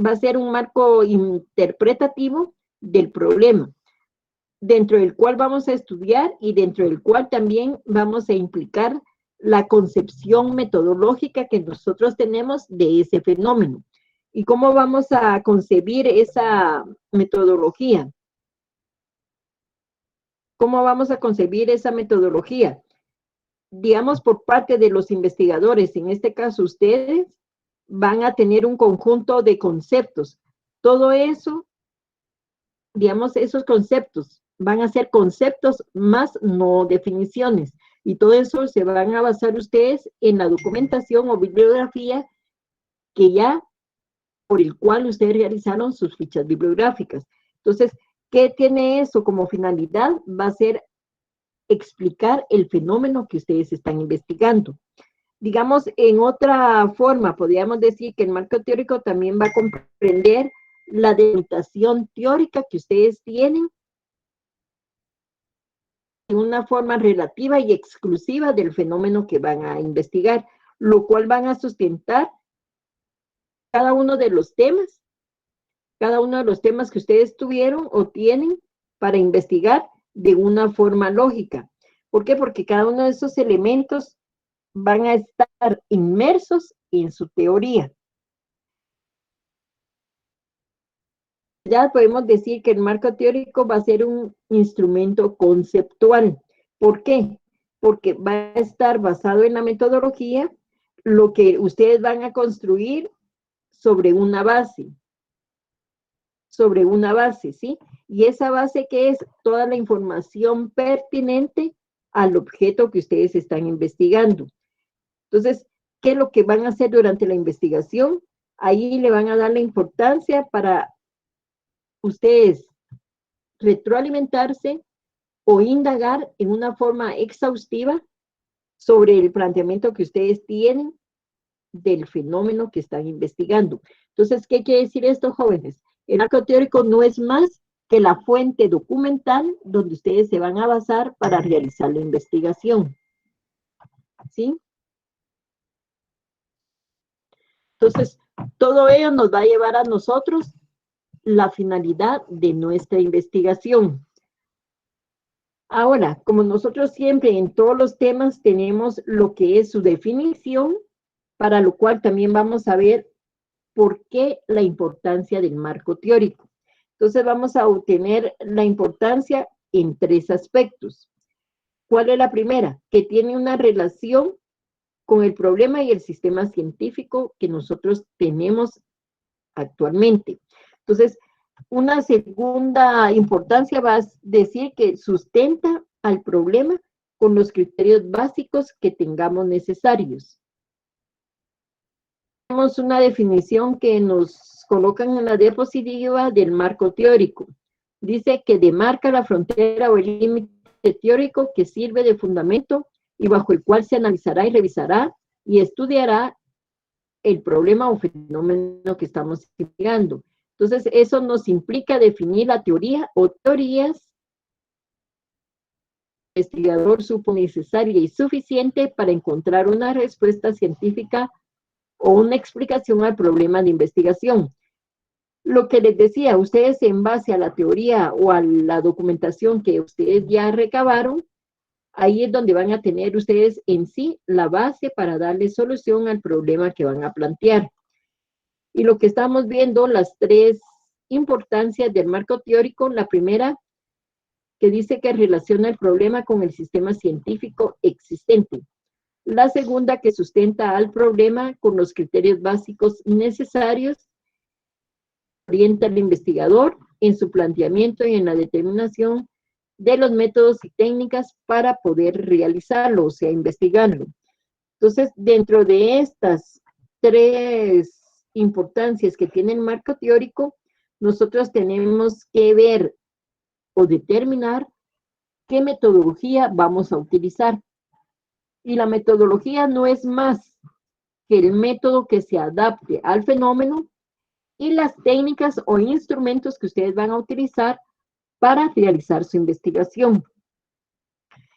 va a ser un marco interpretativo del problema, dentro del cual vamos a estudiar y dentro del cual también vamos a implicar la concepción metodológica que nosotros tenemos de ese fenómeno. ¿Y cómo vamos a concebir esa metodología? ¿Cómo vamos a concebir esa metodología? Digamos, por parte de los investigadores, en este caso ustedes, van a tener un conjunto de conceptos. Todo eso, digamos, esos conceptos van a ser conceptos más no definiciones. Y todo eso se van a basar ustedes en la documentación o bibliografía que ya, por el cual ustedes realizaron sus fichas bibliográficas. Entonces, ¿qué tiene eso como finalidad? Va a ser explicar el fenómeno que ustedes están investigando. Digamos, en otra forma, podríamos decir que el marco teórico también va a comprender la delimitación teórica que ustedes tienen en una forma relativa y exclusiva del fenómeno que van a investigar, lo cual van a sustentar cada uno de los temas que ustedes tuvieron o tienen para investigar de una forma lógica. ¿Por qué? Porque cada uno de esos elementos van a estar inmersos en su teoría. Ya podemos decir que el marco teórico va a ser un instrumento conceptual. ¿Por qué? Porque va a estar basado en la metodología, lo que ustedes van a construir sobre una base, ¿sí? Y esa base que es toda la información pertinente al objeto que ustedes están investigando. Entonces, ¿qué es lo que van a hacer durante la investigación? Ahí le van a dar la importancia para ustedes retroalimentarse o indagar en una forma exhaustiva sobre el planteamiento que ustedes tienen del fenómeno que están investigando. Entonces, ¿qué quiere decir esto, jóvenes? El marco teórico no es más que la fuente documental donde ustedes se van a basar para realizar la investigación. ¿Sí? Entonces, todo ello nos va a llevar a nosotros la finalidad de nuestra investigación. Ahora, como nosotros siempre en todos los temas tenemos lo que es su definición, para lo cual también vamos a ver por qué la importancia del marco teórico. Entonces vamos a obtener la importancia en 3 aspectos. ¿Cuál es la primera? Que tiene una relación con el problema y el sistema científico que nosotros tenemos actualmente. Entonces, una segunda importancia va a decir que sustenta al problema con los criterios básicos que tengamos necesarios. Tenemos una definición que nos colocan en la diapositiva del marco teórico. Dice que demarca la frontera o el límite teórico que sirve de fundamento y bajo el cual se analizará y revisará y estudiará el problema o fenómeno que estamos investigando. Entonces, eso nos implica definir la teoría o teorías que el investigador supo necesaria y suficiente para encontrar una respuesta científica o una explicación al problema de investigación. Lo que les decía, ustedes en base a la teoría o a la documentación que ustedes ya recabaron, ahí es donde van a tener ustedes en sí la base para darle solución al problema que van a plantear. Y lo que estamos viendo, las 3 importancias del marco teórico, la primera, que dice que relaciona el problema con el sistema científico existente. La segunda, que sustenta al problema con los criterios básicos necesarios, orienta al investigador en su planteamiento y en la determinación de los métodos y técnicas para poder realizarlo, o sea, investigarlo. Entonces, dentro de estas 3 importancias que tiene el marco teórico, nosotros tenemos que ver o determinar qué metodología vamos a utilizar. Y la metodología no es más que el método que se adapte al fenómeno y las técnicas o instrumentos que ustedes van a utilizar para realizar su investigación.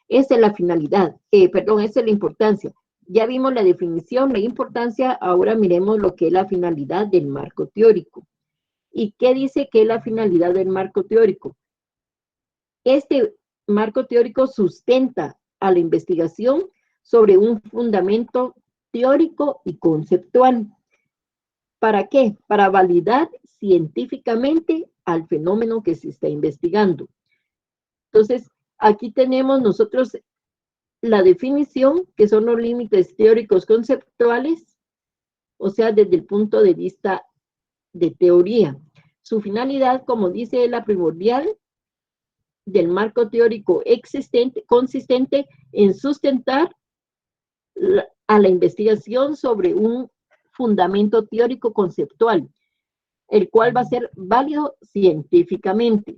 Esa es la finalidad, esa es la importancia. Ya vimos la definición, la importancia, ahora miremos lo que es la finalidad del marco teórico. ¿Y qué dice que es la finalidad del marco teórico? Este marco teórico sustenta a la investigación sobre un fundamento teórico y conceptual. ¿Para qué? Para validar científicamente al fenómeno que se está investigando. Entonces, aquí tenemos nosotros la definición, que son los límites teóricos conceptuales, o sea, desde el punto de vista de teoría. Su finalidad, como dice, es la primordial del marco teórico existente, consistente en sustentar a la investigación sobre un fundamento teórico conceptual, el cual va a ser válido científicamente.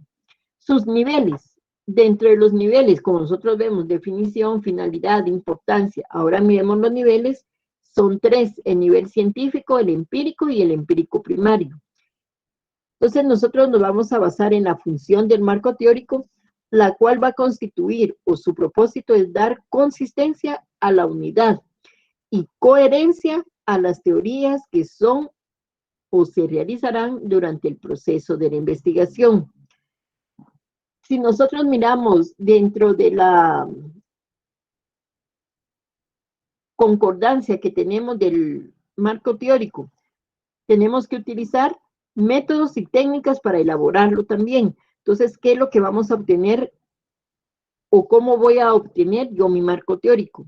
Sus niveles, dentro de los niveles, como nosotros vemos, definición, finalidad, importancia, ahora miremos los niveles, son tres: el nivel científico, el empírico y el empírico primario. Entonces nosotros nos vamos a basar en la función del marco teórico, la cual va a constituir, o su propósito es dar consistencia a la unidad y coherencia a las teorías que son o se realizarán durante el proceso de la investigación. Si nosotros miramos dentro de la concordancia que tenemos del marco teórico, tenemos que utilizar métodos y técnicas para elaborarlo también. Entonces, ¿qué es lo que vamos a obtener o cómo voy a obtener yo mi marco teórico?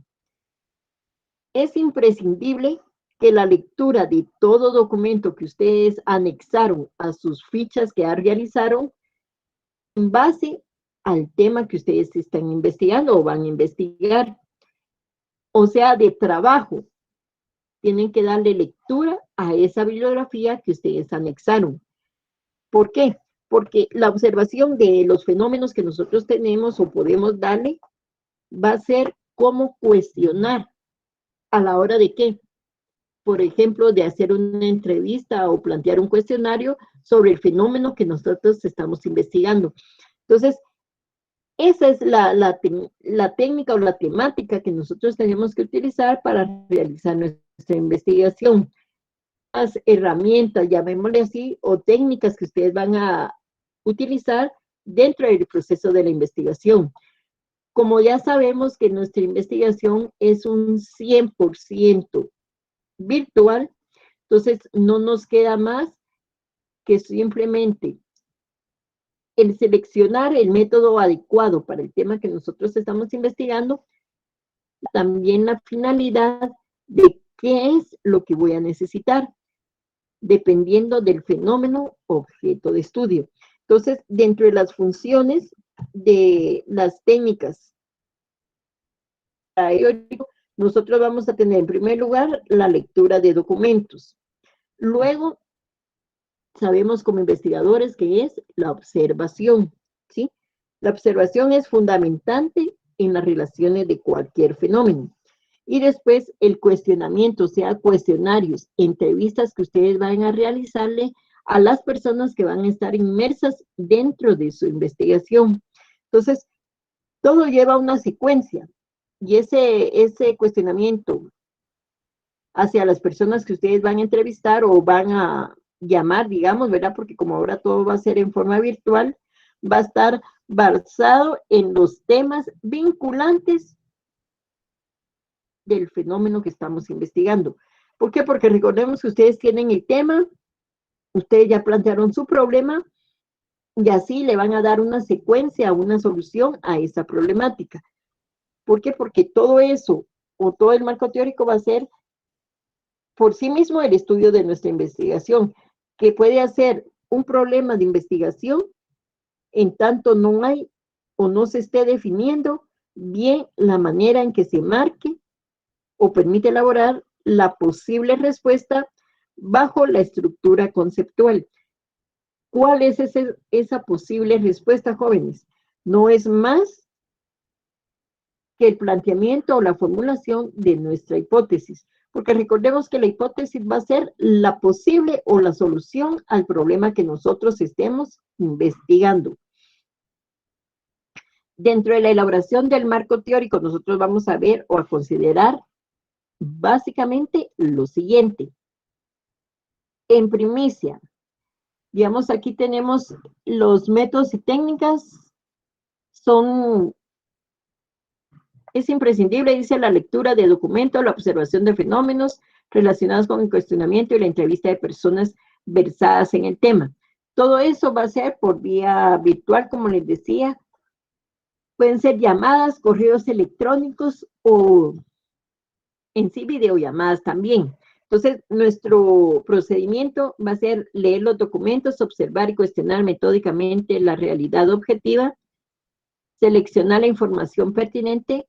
Es imprescindible que la lectura de todo documento que ustedes anexaron a sus fichas que realizaron en base al tema que ustedes están investigando o van a investigar. O sea, de trabajo, tienen que darle lectura a esa bibliografía que ustedes anexaron. ¿Por qué? Porque la observación de los fenómenos que nosotros tenemos o podemos darle va a ser cómo cuestionar a la hora de qué. Por ejemplo, de hacer una entrevista o plantear un cuestionario sobre el fenómeno que nosotros estamos investigando. Entonces, esa es la técnica o la temática que nosotros tenemos que utilizar para realizar nuestra investigación. Las herramientas, llamémosle así, o técnicas que ustedes van a utilizar dentro del proceso de la investigación. Como ya sabemos que nuestra investigación es un 100% virtual, entonces no nos queda más que simplemente el seleccionar el método adecuado para el tema que nosotros estamos investigando, también la finalidad de qué es lo que voy a necesitar, dependiendo del fenómeno objeto de estudio. Entonces, dentro de las funciones de las técnicas, nosotros vamos a tener en primer lugar la lectura de documentos. Luego, sabemos como investigadores que es la observación, ¿sí? La observación es fundamentante en las relaciones de cualquier fenómeno. Y después el cuestionamiento, o sea, cuestionarios, entrevistas que ustedes van a realizarle a las personas que van a estar inmersas dentro de su investigación. Entonces, todo lleva una secuencia y ese cuestionamiento hacia las personas que ustedes van a entrevistar o van a llamar, digamos, ¿verdad? Porque como ahora todo va a ser en forma virtual, va a estar basado en los temas vinculantes del fenómeno que estamos investigando. ¿Por qué? Porque recordemos que ustedes tienen el tema, ustedes ya plantearon su problema y así le van a dar una secuencia, una solución a esa problemática. ¿Por qué? Porque todo eso o todo el marco teórico va a ser por sí mismo el estudio de nuestra investigación, que puede hacer un problema de investigación en tanto no hay o no se esté definiendo bien la manera en que se marque o permite elaborar la posible respuesta bajo la estructura conceptual. ¿Cuál es esa posible respuesta, jóvenes? No es más que el planteamiento o la formulación de nuestra hipótesis, porque recordemos que la hipótesis va a ser la posible o la solución al problema que nosotros estemos investigando. Dentro de la elaboración del marco teórico, nosotros vamos a ver o a considerar básicamente lo siguiente. En primicia, Digamos, aquí tenemos los métodos y técnicas, es imprescindible, dice, la lectura de documentos, la observación de fenómenos relacionados con el cuestionamiento y la entrevista de personas versadas en el tema. Todo eso va a ser por vía virtual, como les decía. Pueden ser llamadas, correos electrónicos o en sí videollamadas también. Entonces, nuestro procedimiento va a ser leer los documentos, observar y cuestionar metódicamente la realidad objetiva, seleccionar la información pertinente,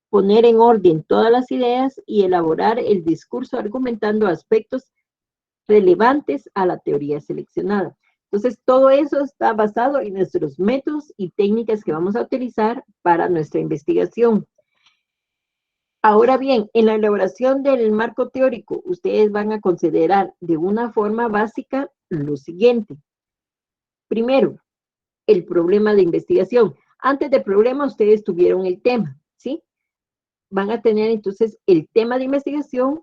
poner en orden todas las ideas y elaborar el discurso argumentando aspectos relevantes a la teoría seleccionada. Entonces, todo eso está basado en nuestros métodos y técnicas que vamos a utilizar para nuestra investigación. Ahora bien, en la elaboración del marco teórico, ustedes van a considerar de una forma básica lo siguiente. Primero, el problema de investigación. Antes del problema, ustedes tuvieron el tema, ¿sí? Van a tener entonces el tema de investigación,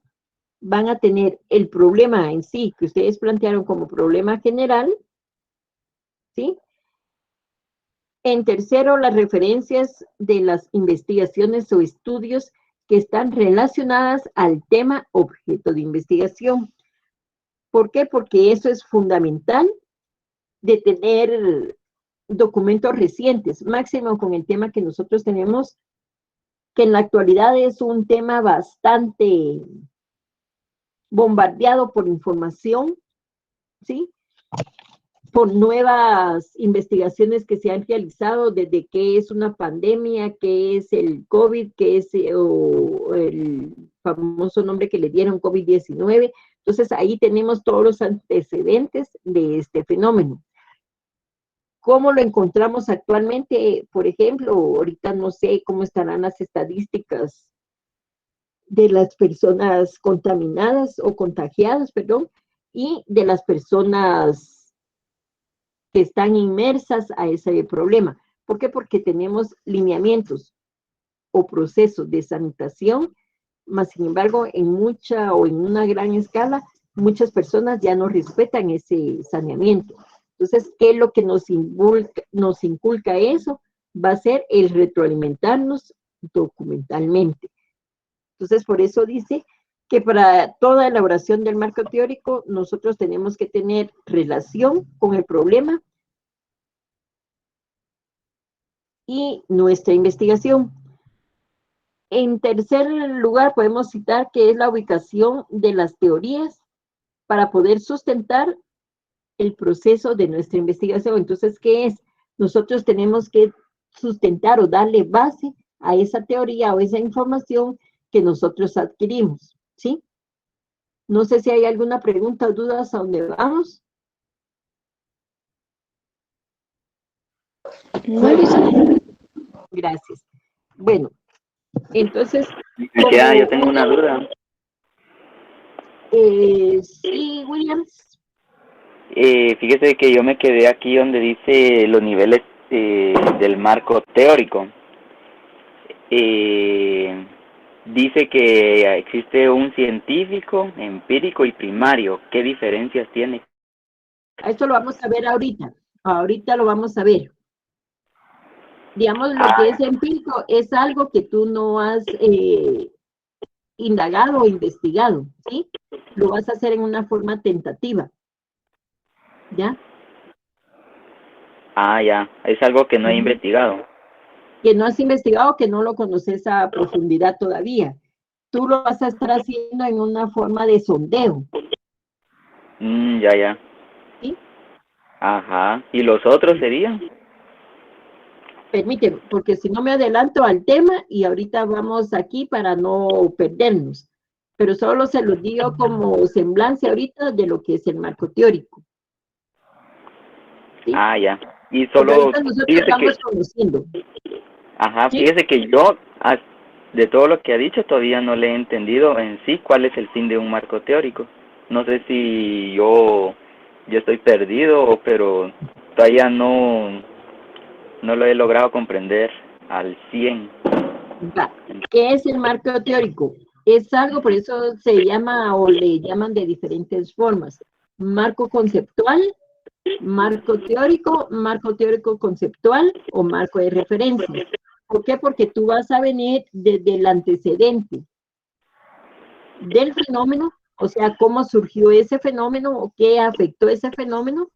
van a tener el problema en sí, que ustedes plantearon como problema general, ¿sí? En tercero, las referencias de las investigaciones o estudios que están relacionadas al tema objeto de investigación. ¿Por qué? Porque eso es fundamental de tener documentos recientes, máximo con el tema que nosotros tenemos, que en la actualidad es un tema bastante bombardeado por información, ¿sí? Por nuevas investigaciones que se han realizado desde qué es una pandemia, qué es el COVID, qué es el famoso nombre que le dieron COVID-19. Entonces ahí tenemos todos los antecedentes de este fenómeno. ¿Cómo lo encontramos actualmente? Por ejemplo, ahorita no sé cómo estarán las estadísticas de las personas contaminadas o contagiadas, perdón, y de las personas que están inmersas a ese problema. ¿Por qué? Porque tenemos lineamientos o procesos de sanitación, más sin embargo, en mucha o en una gran escala, muchas personas ya no respetan ese saneamiento. Entonces, ¿qué es lo que nos inculca eso? Va a ser el retroalimentarnos documentalmente. Entonces, por eso dice que para toda elaboración del marco teórico, nosotros tenemos que tener relación con el problema y nuestra investigación. En tercer lugar, podemos citar que es la ubicación de las teorías para poder sustentar el proceso de nuestra investigación. Entonces, ¿qué es? Nosotros tenemos que sustentar o darle base a esa teoría o esa información que nosotros adquirimos, ¿sí? No sé si hay alguna pregunta o dudas a dónde vamos. No, Luisa. Gracias. Bueno, entonces, Ya, yo tengo una duda. sí, Williams. Fíjese que yo me quedé aquí donde dice los niveles del marco teórico. Dice que existe un científico, empírico y primario. ¿Qué diferencias tiene? Esto lo vamos a ver ahorita. Ahorita lo vamos a ver. Digamos, lo que es empírico es algo que tú no has indagado o investigado, ¿sí? Lo vas a hacer en una forma tentativa. ¿Ya? Ya. Es algo que no he investigado. Que no has investigado, que no lo conoces a profundidad todavía. Tú lo vas a estar haciendo en una forma de sondeo. Ya. ¿Sí? Ajá. ¿Y los otros serían? Permíteme, porque si no me adelanto al tema y ahorita vamos aquí para no perdernos. Pero solo se los digo como semblanza ahorita de lo que es el marco teórico. ¿Sí? Ya. Y Porque solo, ahorita nosotros fíjese estamos que, conociendo. ajá, ¿Sí? fíjese que yo, de todo lo que ha dicho, todavía no le he entendido en sí cuál es el fin de un marco teórico. No sé si yo estoy perdido, pero todavía no lo he logrado comprender al 100. Va. ¿Qué es el marco teórico? Es algo, por eso se llama o le llaman de diferentes formas. Marco conceptual, marco teórico conceptual o marco de referencia. ¿Por qué? Porque tú vas a venir desde el antecedente del fenómeno, o sea, cómo surgió ese fenómeno o qué afectó ese fenómeno,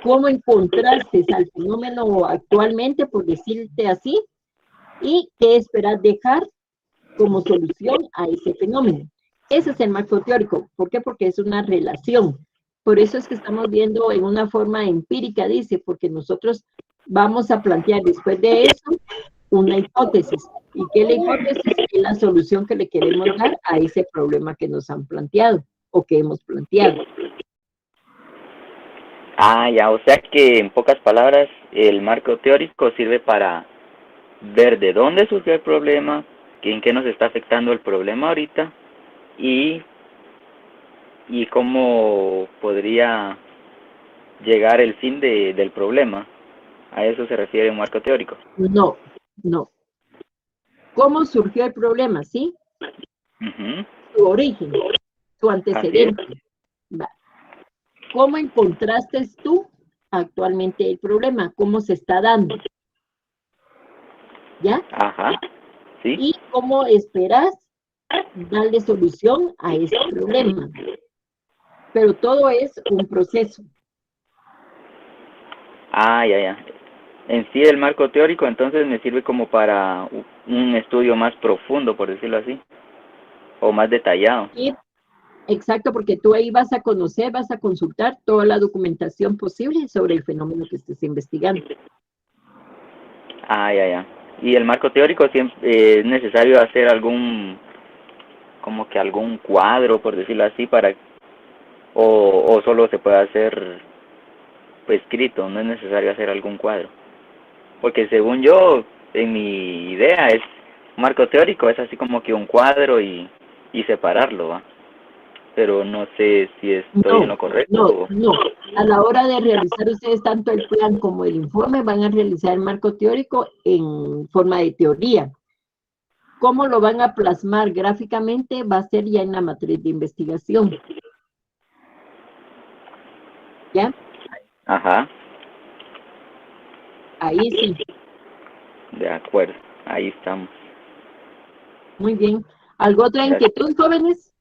cómo encontraste al fenómeno actualmente, por decirte así, y qué esperas dejar como solución a ese fenómeno. Ese es el marco teórico. ¿Por qué? Porque es una relación. Por eso es que estamos viendo en una forma empírica, dice, porque nosotros vamos a plantear después de eso una hipótesis. ¿Y qué es la hipótesis? Es la solución que le queremos dar a ese problema que nos han planteado o que hemos planteado. Ah, ya, o sea que en pocas palabras, el marco teórico sirve para ver de dónde surgió el problema, en qué nos está afectando el problema ahorita y, y cómo podría llegar el fin del problema. A eso se refiere un marco teórico. No, no. ¿Cómo surgió el problema? ¿Sí? Ujú. Su origen, su Así es. antecedente. Va. ¿Cómo encontraste tú actualmente el problema? ¿Cómo se está dando? ¿Ya? Ajá, sí. ¿Y cómo esperas darle solución a ese problema? Pero todo es un proceso. Ah, ya, ya. En sí el marco teórico entonces me sirve como para un estudio más profundo, por decirlo así, o más detallado. Y exacto, porque tú ahí vas a conocer, vas a consultar toda la documentación posible sobre el fenómeno que estés investigando. Ah, ya, ya. Y el marco teórico siempre es necesario hacer algún, como que algún cuadro, por decirlo así, para, o solo se puede hacer pues, escrito, no es necesario hacer algún cuadro. Porque según yo, en mi idea es, marco teórico es así como que un cuadro y separarlo, ¿va? Pero no sé si estoy en No, lo correcto no, o... no. A la hora de realizar ustedes tanto el plan como el informe, van a realizar el marco teórico en forma de teoría. ¿Cómo lo van a plasmar gráficamente? Va a ser ya en la matriz de investigación. ¿Ya? Ajá, Ahí sí. de acuerdo, ahí estamos. Muy bien. ¿Algo otra Gracias. inquietud, jóvenes?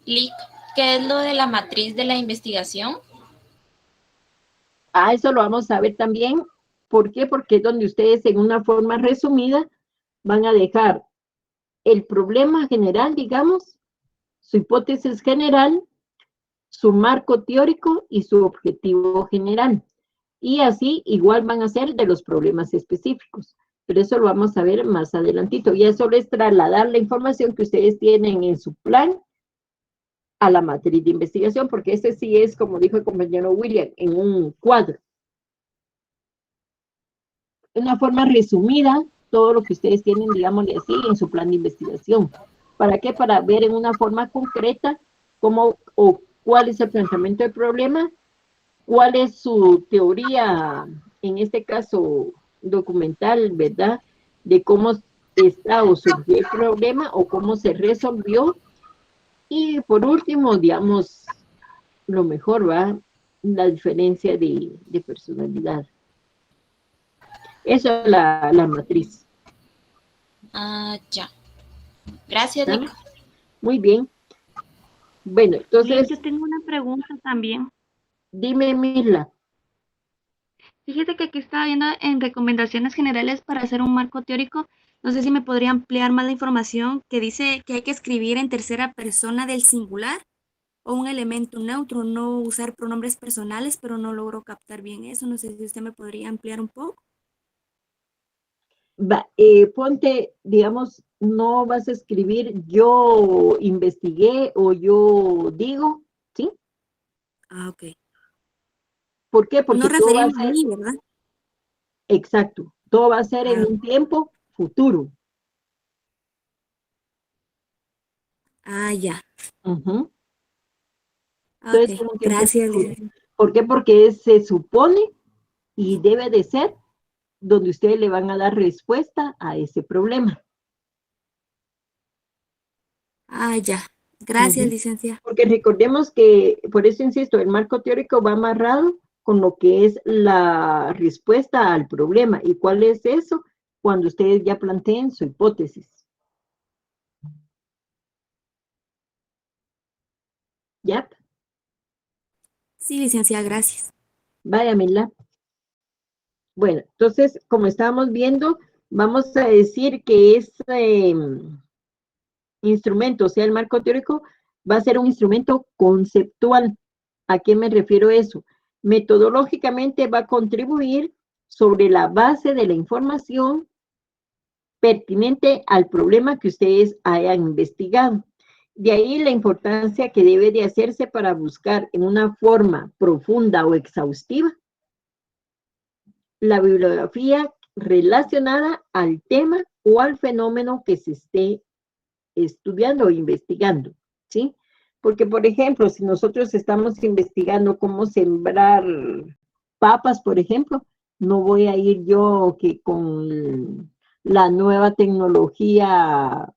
Lic, ¿qué es lo de la matriz de la investigación? Ah, eso lo vamos a ver también. ¿Por qué? Porque es donde ustedes en una forma resumida van a dejar el problema general, digamos, su hipótesis general, su marco teórico y su objetivo general. Y así igual van a ser de los problemas específicos. Pero eso lo vamos a ver más adelantito. Y eso es trasladar la información que ustedes tienen en su plan a la matriz de investigación, porque ese sí es, como dijo el compañero William, en un cuadro. De una forma resumida, todo lo que ustedes tienen, digámosle así, en su plan de investigación. ¿Para qué? Para ver en una forma concreta cómo o cuál es el planteamiento del problema, cuál es su teoría, en este caso documental, ¿verdad? De cómo está o surgió el problema o cómo se resolvió. Y por último, digamos, lo mejor va la diferencia de personalidad. Eso es la matriz. Ah, ya. Gracias, ¿Está? Lic. Muy bien. Bueno, entonces, Yo tengo una pregunta también. dime, Mirla. Fíjate que aquí estaba viendo en recomendaciones generales para hacer un marco teórico. No sé si me podría ampliar más la información que dice que hay que escribir en tercera persona del singular o un elemento neutro, no usar pronombres personales, pero no logro captar bien eso. No sé si usted me podría ampliar un poco. Ponte, digamos, no vas a escribir yo investigué o yo digo, ¿sí? Ah, ok. ¿Por qué? No Porque todo va a referirme a ser, mí, ¿verdad? exacto, todo va a ser en Ah, un tiempo futuro. ya. Ujú. Ah, Entonces, ok. como que Gracias, ¿por qué? Porque se supone y debe de ser donde ustedes le van a dar respuesta a ese problema. Ah, ya. Gracias, Ujú. licenciada. Porque recordemos que, por eso insisto, el marco teórico va amarrado con lo que es la respuesta al problema. ¿Y cuál es eso? Cuando ustedes ya planteen su hipótesis. ¿Ya? Sí, licenciada, gracias. Vaya, Mila. Bueno, entonces, como estábamos viendo, vamos a decir que ese instrumento, o sea, el marco teórico, va a ser un instrumento conceptual. ¿A qué me refiero eso? Metodológicamente va a contribuir sobre la base de la información pertinente al problema que ustedes hayan investigado. De ahí la importancia que debe de hacerse para buscar en una forma profunda o exhaustiva la bibliografía relacionada al tema o al fenómeno que se esté estudiando o investigando, ¿sí? Porque, por ejemplo, si nosotros estamos investigando cómo sembrar papas, por ejemplo, no voy a ir yo que con la nueva tecnología,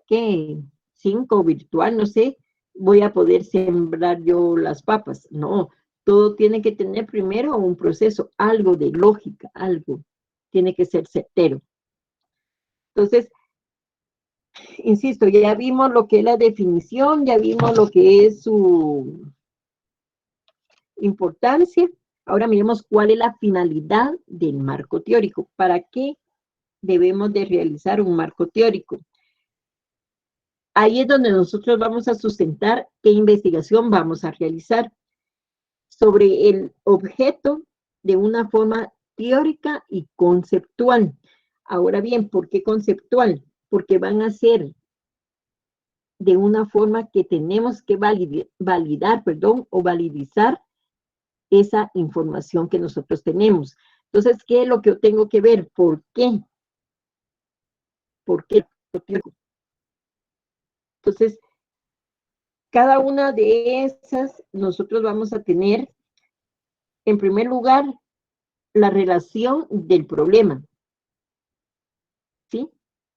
¿qué? 5 virtual, no sé, voy a poder sembrar yo las papas. No, todo tiene que tener primero un proceso, algo de lógica, algo tiene que ser certero. Entonces, insisto, ya vimos lo que es la definición, ya vimos lo que es su importancia. Ahora miremos cuál es la finalidad del marco teórico. ¿Para qué debemos de realizar un marco teórico? Ahí es donde nosotros vamos a sustentar qué investigación vamos a realizar sobre el objeto de una forma teórica y conceptual. Ahora bien, ¿por qué conceptual? Porque van a ser de una forma que tenemos que validar, o validizar esa información que nosotros tenemos. Entonces, ¿qué es lo que yo tengo que ver? ¿Por qué? ¿Por qué? Entonces, cada una de esas nosotros vamos a tener, en primer lugar, la relación del problema, ¿sí?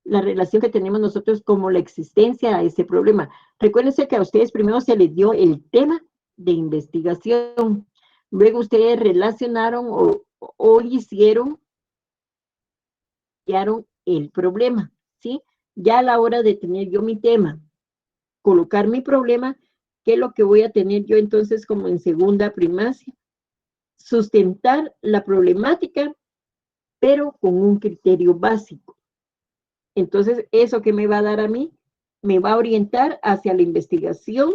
La relación que tenemos nosotros como la existencia de ese problema. Recuérdense que a ustedes primero se les dio el tema de investigación, luego ustedes relacionaron o hicieron el problema, ¿sí? Ya a la hora de tener yo mi tema, colocar mi problema, ¿qué es lo que voy a tener yo entonces como en segunda primacia? Sustentar la problemática, pero con un criterio básico. Entonces, ¿eso qué me va a dar a mí? Me va a orientar hacia la investigación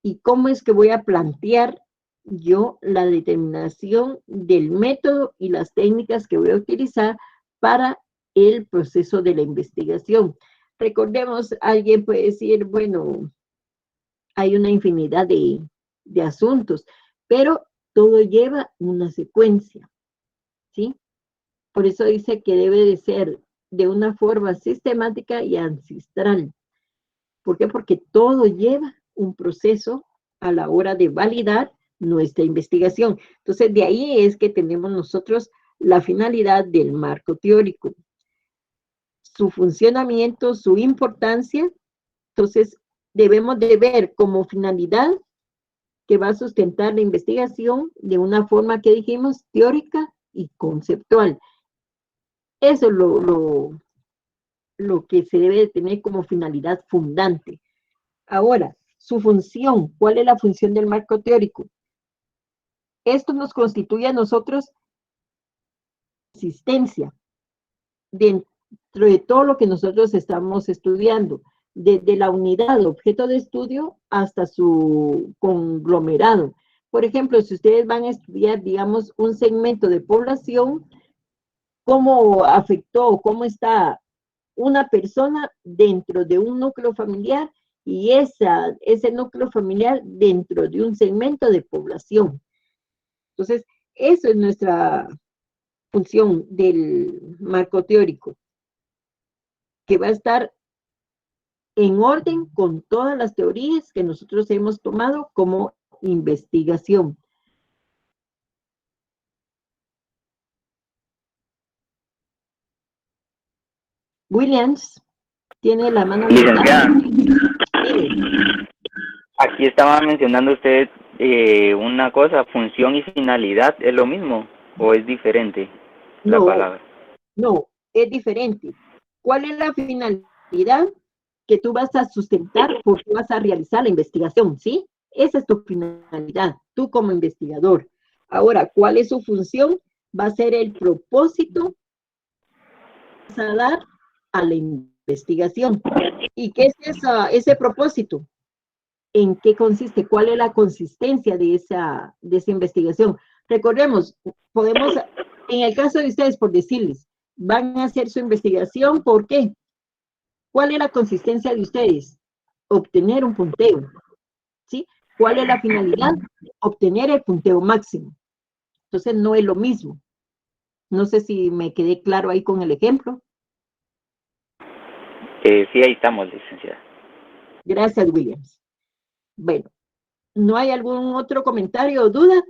y cómo es que voy a plantear yo la determinación del método y las técnicas que voy a utilizar para el proceso de la investigación. Recordemos, alguien puede decir, bueno, hay una infinidad de asuntos, pero todo lleva una secuencia, ¿sí? Por eso dice que debe de ser de una forma sistemática y ancestral. ¿Por qué? Porque todo lleva un proceso a la hora de validar nuestra investigación. Entonces, de ahí es que tenemos nosotros la finalidad del marco teórico, su funcionamiento, su importancia. Entonces, debemos de ver como finalidad que va a sustentar la investigación de una forma que dijimos teórica y conceptual. Eso es lo que se debe de tener como finalidad fundante. Ahora, su función, ¿cuál es la función del marco teórico? Esto nos constituye a nosotros existencia dentro de todo lo que nosotros estamos estudiando, desde la unidad, objeto de estudio, hasta su conglomerado. Por ejemplo, si ustedes van a estudiar, digamos, un segmento de población, cómo afectó, cómo está una persona dentro de un núcleo familiar y ese núcleo familiar dentro de un segmento de población. Entonces, eso es nuestra función del marco teórico, que va a estar en orden con todas las teorías que nosotros hemos tomado como investigación. Williams. Tiene la mano levantada. Licenciada, aquí estaba mencionando usted una cosa, función y finalidad, ¿es lo mismo o es diferente la palabra? No, es diferente. ¿Cuál es la finalidad que tú vas a sustentar porque vas a realizar la investigación? ¿Sí? Esa es tu finalidad, tú como investigador. Ahora, ¿cuál es su función? Va a ser el propósito que vas a dar a la investigación. ¿Y qué es ese propósito? ¿En qué consiste? ¿Cuál es la consistencia de esa investigación? Recordemos, podemos, en el caso de ustedes, por decirles, van a hacer su investigación, ¿por qué? ¿Cuál es la consistencia de ustedes? Obtener un punteo, ¿sí? ¿Cuál es la finalidad? Obtener el punteo máximo. Entonces, no es lo mismo. No sé si me quedé claro ahí con el ejemplo. Sí, ahí estamos, licenciada. Gracias, Williams. Bueno, ¿no hay algún otro comentario o duda?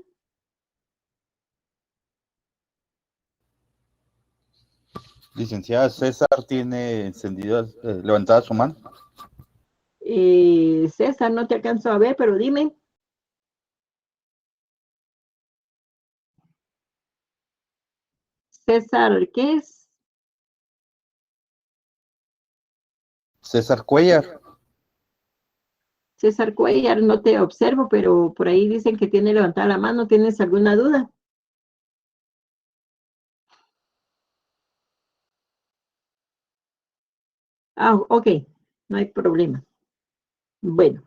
Licenciada, César tiene encendida, levantada su mano. César, no te alcanzo a ver, pero dime. César, ¿qué es? César Cuellar. César Cuellar, no te observo, pero por ahí dicen que tiene levantada la mano. ¿Tienes alguna duda? Ah, ok, no hay problema. Bueno,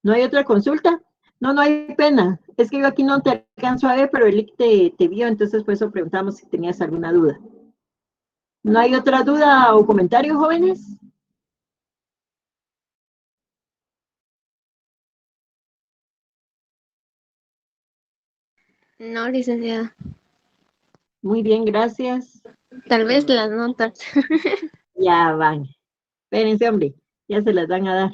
¿no hay otra consulta? No, no hay pena. Es que yo aquí no te alcanzo a ver, pero el IC te vio, entonces por eso preguntamos si tenías alguna duda. ¿No hay otra duda o comentario, jóvenes? No, licenciada. Muy bien, gracias. Tal vez las notas. Ya van. Espérense, hombre, ya se las van a dar.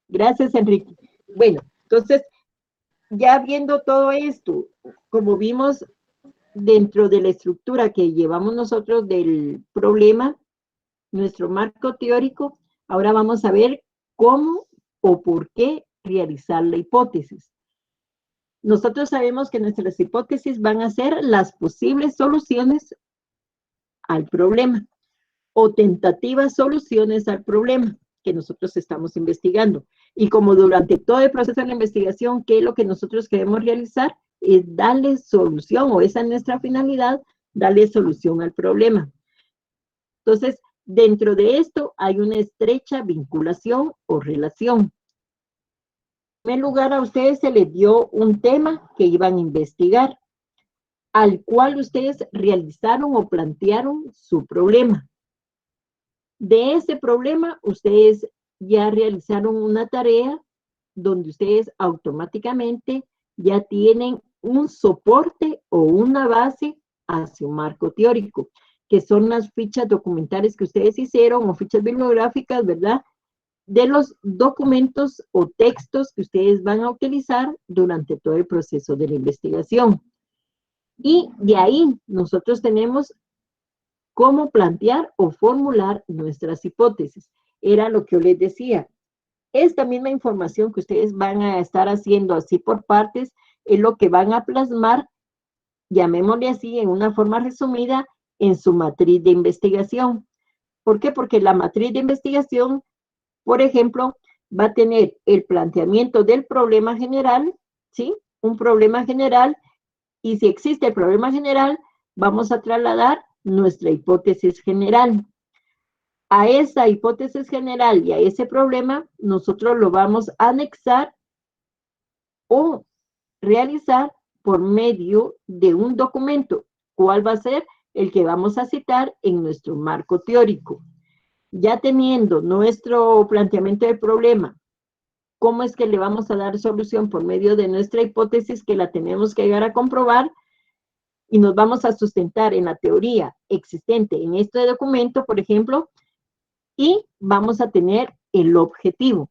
Gracias, Enrique. Bueno, entonces, ya viendo todo esto, como vimos dentro de la estructura que llevamos nosotros del problema, nuestro marco teórico, ahora vamos a ver cómo o por qué realizar la hipótesis. Nosotros sabemos que nuestras hipótesis van a ser las posibles soluciones al problema o tentativas soluciones al problema que nosotros estamos investigando. Y como durante todo el proceso de la investigación, ¿qué es lo que nosotros queremos realizar? Es darle solución, o esa es nuestra finalidad, darle solución al problema. Entonces, dentro de esto hay una estrecha vinculación o relación. En primer lugar, a ustedes se les dio un tema que iban a investigar, al cual ustedes realizaron o plantearon su problema. De ese problema, ustedes ya realizaron una tarea donde ustedes automáticamente ya tienen un soporte o una base hacia un marco teórico, que son las fichas documentales que ustedes hicieron o fichas bibliográficas, ¿verdad? De los documentos o textos que ustedes van a utilizar durante todo el proceso de la investigación. Y de ahí nosotros tenemos cómo plantear o formular nuestras hipótesis. Era lo que yo les decía. Esta misma información que ustedes van a estar haciendo así por partes es lo que van a plasmar, llamémosle así, en una forma resumida, en su matriz de investigación. ¿Por qué? Porque la matriz de investigación, por ejemplo, va a tener el planteamiento del problema general, ¿sí? Un problema general, y si existe el problema general, vamos a trasladar nuestra hipótesis general. A esa hipótesis general y a ese problema, nosotros lo vamos a anexar o realizar por medio de un documento. ¿Cuál va a ser? El que vamos a citar en nuestro marco teórico. Ya teniendo nuestro planteamiento del problema, ¿cómo es que le vamos a dar solución por medio de nuestra hipótesis que la tenemos que llegar a comprobar? Y nos vamos a sustentar en la teoría existente en este documento, por ejemplo, y vamos a tener el objetivo.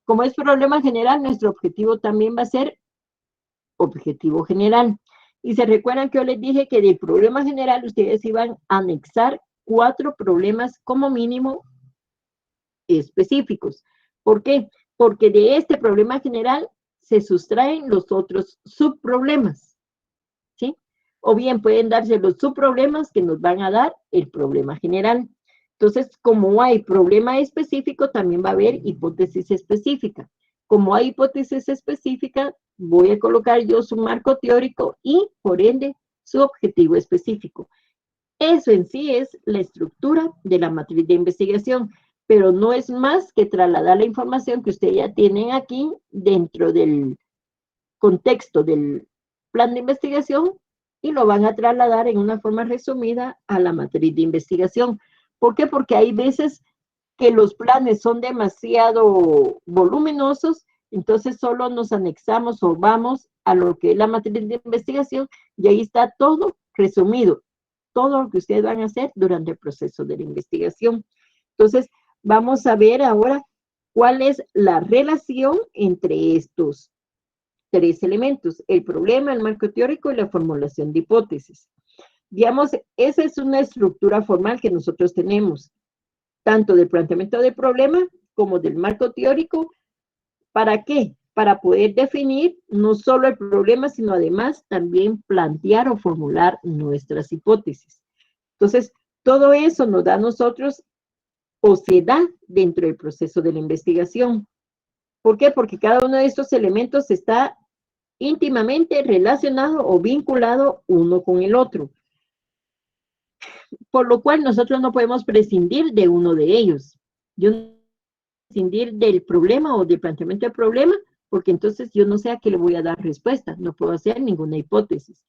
Como es problema general, nuestro objetivo también va a ser objetivo general. Y se recuerdan que yo les dije que del problema general ustedes iban a anexar 4 problemas como mínimo específicos. ¿Por qué? Porque de este problema general se sustraen los otros subproblemas, ¿sí? O bien pueden darse los subproblemas que nos van a dar el problema general. Entonces, como hay problema específico, también va a haber hipótesis específica. Como hay hipótesis específica, voy a colocar yo su marco teórico y, por ende, su objetivo específico. Eso en sí es la estructura de la matriz de investigación, pero no es más que trasladar la información que ustedes ya tienen aquí dentro del contexto del plan de investigación y lo van a trasladar en una forma resumida a la matriz de investigación. ¿Por qué? Porque hay veces que los planes son demasiado voluminosos, entonces solo nos anexamos o vamos a lo que es la matriz de investigación y ahí está todo resumido, todo lo que ustedes van a hacer durante el proceso de la investigación. Entonces, vamos a ver ahora cuál es la relación entre estos tres elementos: el problema, el marco teórico y la formulación de hipótesis. Digamos, esa es una estructura formal que nosotros tenemos, tanto del planteamiento del problema como del marco teórico. ¿Para qué? Para poder definir no solo el problema, sino además también plantear o formular nuestras hipótesis. Entonces, todo eso nos da a nosotros o se da dentro del proceso de la investigación. ¿Por qué? Porque cada uno de estos elementos está íntimamente relacionado o vinculado uno con el otro, por lo cual nosotros no podemos prescindir de uno de ellos. Yo no puedo prescindir del problema o del planteamiento del problema, porque entonces yo no sé a qué le voy a dar respuesta, no puedo hacer ninguna hipótesis.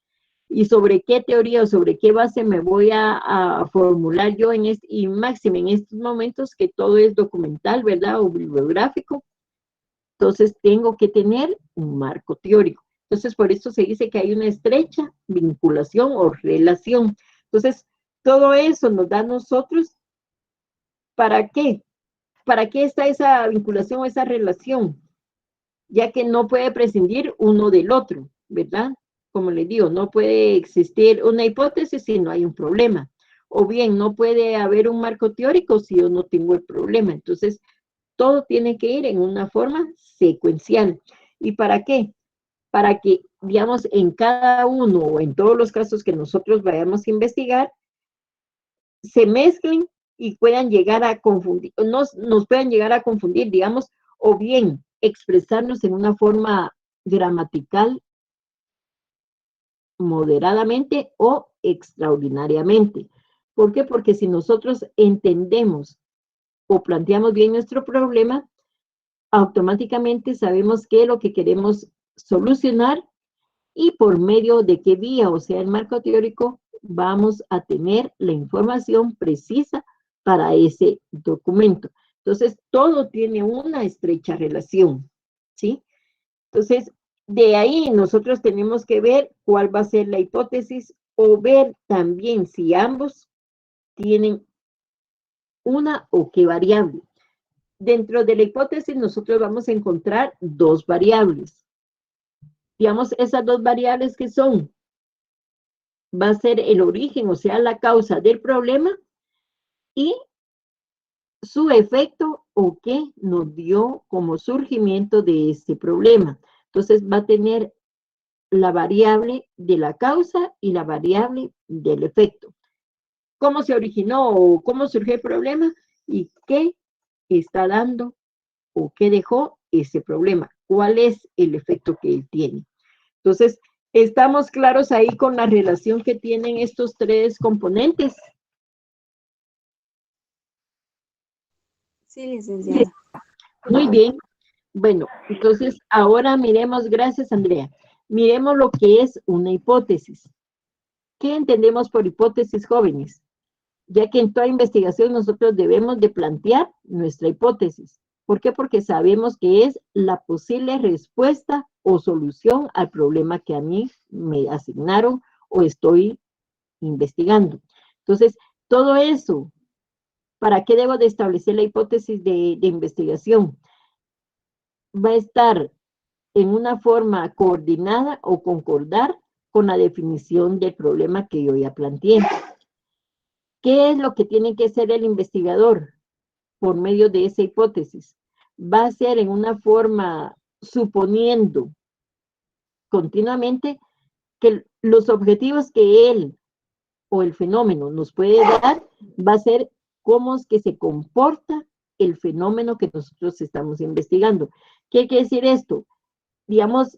¿Y sobre qué teoría o sobre qué base me voy a formular yo y máximo en estos momentos que todo es documental, ¿verdad? O bibliográfico. Entonces tengo que tener un marco teórico. Entonces por eso se dice que hay una estrecha vinculación o relación. Entonces todo eso nos da a nosotros, ¿para qué? ¿Para qué está esa vinculación o esa relación? Ya que no puede prescindir uno del otro, ¿verdad? Como les digo, no puede existir una hipótesis si no hay un problema. O bien, no puede haber un marco teórico si yo no tengo el problema. Entonces, todo tiene que ir en una forma secuencial. ¿Y para qué? Para que, digamos, en cada uno o en todos los casos que nosotros vayamos a investigar, se mezclen y puedan llegar a confundir, nos puedan llegar a confundir, digamos, o bien expresarnos en una forma gramatical moderadamente o extraordinariamente. ¿Por qué? Porque si nosotros entendemos o planteamos bien nuestro problema, automáticamente sabemos qué es lo que queremos solucionar y por medio de qué vía, o sea, el marco teórico, vamos a tener la información precisa para ese documento. Entonces, todo tiene una estrecha relación, ¿sí? Entonces, de ahí nosotros tenemos que ver cuál va a ser la hipótesis o ver también si ambos tienen una o qué variable. Dentro de la hipótesis nosotros vamos a encontrar dos variables. Digamos, esas dos variables que son, va a ser el origen, o sea, la causa del problema y su efecto o qué nos dio como surgimiento de este problema. Entonces va a tener la variable de la causa y la variable del efecto. ¿Cómo se originó o cómo surgió el problema y qué está dando o qué dejó ese problema? ¿Cuál es el efecto que él tiene? Entonces, ¿estamos claros ahí con la relación que tienen estos tres componentes? Sí, licenciada. Muy bien. Bueno, entonces ahora miremos, gracias Andrea, miremos lo que es una hipótesis. ¿Qué entendemos por hipótesis, jóvenes? Ya que en toda investigación nosotros debemos de plantear nuestra hipótesis. ¿Por qué? Porque sabemos que es la posible respuesta o solución al problema que a mí me asignaron o estoy investigando. Entonces, todo eso, ¿para qué debo de establecer la hipótesis de investigación? Va a estar en una forma coordinada o concordar con la definición del problema que yo ya planteé. ¿Qué es lo que tiene que hacer el investigador? por medio de esa hipótesis va a ser en una forma suponiendo continuamente que los objetivos que él o el fenómeno nos puede dar va a ser cómo es que se comporta el fenómeno que nosotros estamos investigando. ¿Qué quiere decir esto? Digamos,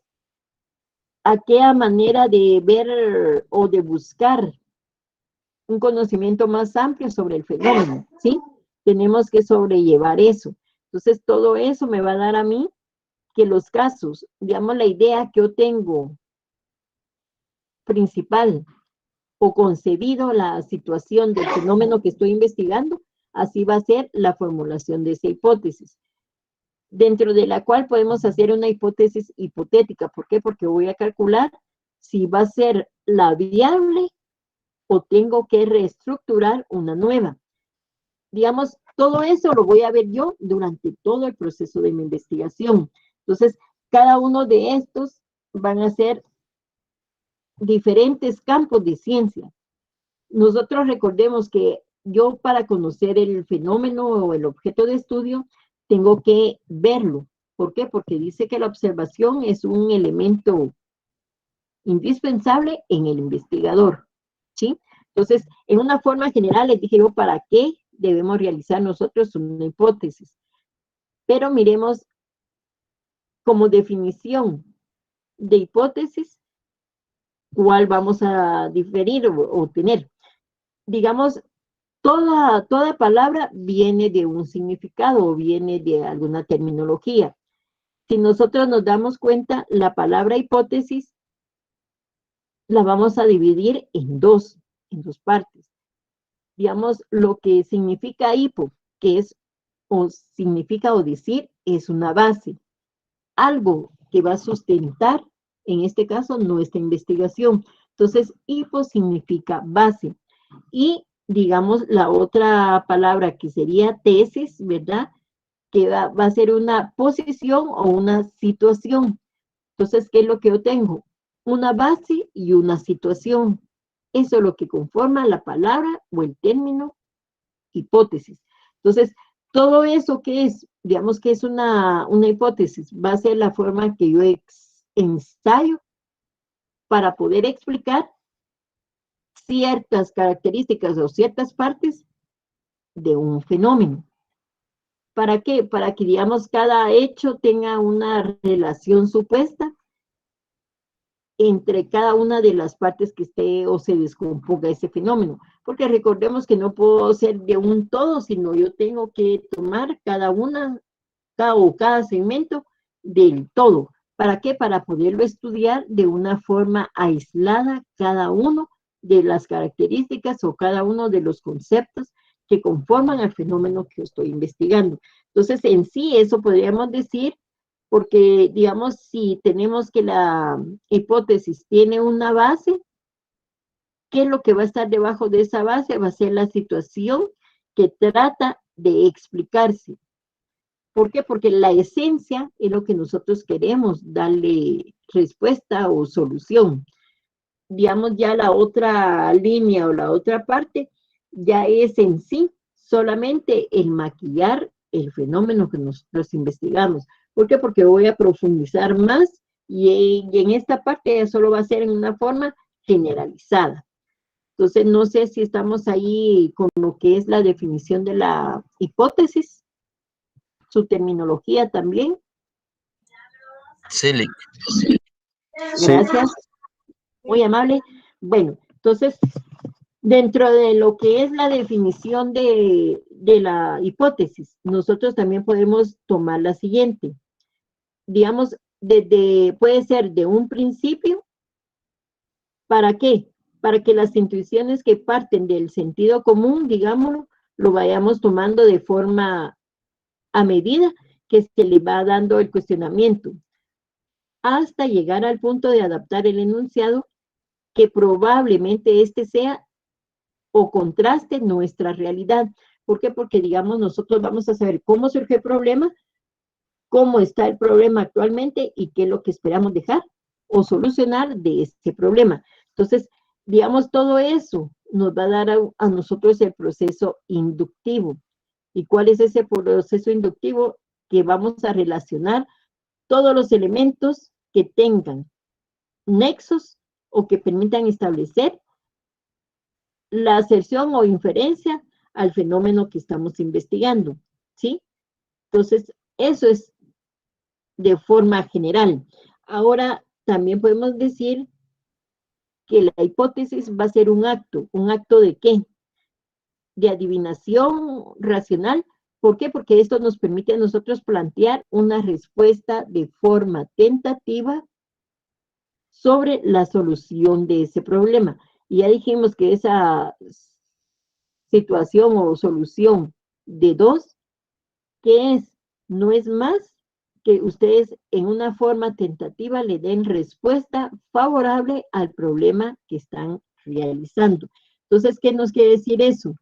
aquella manera de ver o de buscar un conocimiento más amplio sobre el fenómeno, ¿sí? Tenemos que sobrellevar eso. Entonces, todo eso me va a dar a mí que los casos, digamos, la idea que yo tengo principal o concebido la situación del fenómeno que estoy investigando, así va a ser la formulación de esa hipótesis, dentro de la cual podemos hacer una hipótesis hipotética. ¿Por qué? Porque voy a calcular si va a ser la viable o tengo que reestructurar una nueva. Digamos, todo eso lo voy a ver yo durante todo el proceso de mi investigación. Entonces, cada uno de estos van a ser diferentes campos de ciencia. Nosotros recordemos que yo para conocer el fenómeno o el objeto de estudio, tengo que verlo. ¿Por qué? Porque dice que la observación es un elemento indispensable en el investigador, ¿sí? Entonces, en una forma general les dije yo para qué debemos realizar nosotros una hipótesis. Pero miremos como definición de hipótesis, cuál vamos a diferir o tener. Digamos, toda palabra viene de un significado o viene de alguna terminología. Si nosotros nos damos cuenta, la palabra hipótesis la vamos a dividir en dos partes. Digamos, lo que significa hipo, que es o significa o decir, es una base. Algo que va a sustentar, en este caso, nuestra investigación. Entonces, hipo significa base. Y, digamos, la otra palabra que sería tesis, ¿verdad? Que va a ser una posición o una situación. Entonces, ¿qué es lo que yo tengo? Una base y una situación. Eso es lo que conforma la palabra o el término hipótesis. Entonces, todo eso que es, digamos que es una hipótesis, va a ser la forma que yo ensayo para poder explicar ciertas características o ciertas partes de un fenómeno. ¿Para qué? Para que, digamos, cada hecho tenga una relación supuesta entre cada una de las partes que esté o se descomponga ese fenómeno. Porque recordemos que no puedo ser de un todo, sino yo tengo que tomar cada segmento del todo. ¿Para qué? Para poderlo estudiar de una forma aislada cada uno de las características o cada uno de los conceptos que conforman el fenómeno que estoy investigando. Entonces, en sí, eso podríamos decir, porque, digamos, si tenemos que la hipótesis tiene una base, ¿qué es lo que va a estar debajo de esa base? Va a ser la situación que trata de explicarse. ¿Por qué? Porque la esencia es lo que nosotros queremos darle respuesta o solución. Digamos, ya la otra línea o la otra parte ya es en sí solamente el maquillar el fenómeno que nosotros investigamos. ¿Por qué? Porque voy a profundizar más y en esta parte ya solo va a ser en una forma generalizada. Entonces, no sé si estamos ahí con lo que es la definición de la hipótesis, su terminología también. Sí, Lick. Gracias. Muy amable. Bueno, entonces, dentro de lo que es la definición de la hipótesis, nosotros también podemos tomar la siguiente. Digamos, puede ser de un principio. ¿Para qué? Para que las intuiciones que parten del sentido común, digámoslo, lo vayamos tomando de forma a medida que se le va dando el cuestionamiento, hasta llegar al punto de adaptar el enunciado que probablemente este sea o contraste nuestra realidad. ¿Por qué? Porque, digamos, nosotros vamos a saber cómo surgió el problema, cómo está el problema actualmente y qué es lo que esperamos dejar o solucionar de este problema. Entonces, digamos, todo eso nos va a dar a nosotros el proceso inductivo. ¿Y cuál es ese proceso inductivo? Que vamos a relacionar todos los elementos que tengan nexos o que permitan establecer la aserción o inferencia al fenómeno que estamos investigando, ¿sí? Entonces, eso es de forma general. Ahora, también podemos decir que la hipótesis va a ser un acto ¿de qué? De adivinación racional. ¿Por qué? Porque esto nos permite a nosotros plantear una respuesta de forma tentativa sobre la solución de ese problema. Y ya dijimos que esa situación o solución de 2, ¿qué es? No es más que ustedes en una forma tentativa le den respuesta favorable al problema que están realizando. Entonces, ¿qué nos quiere decir eso?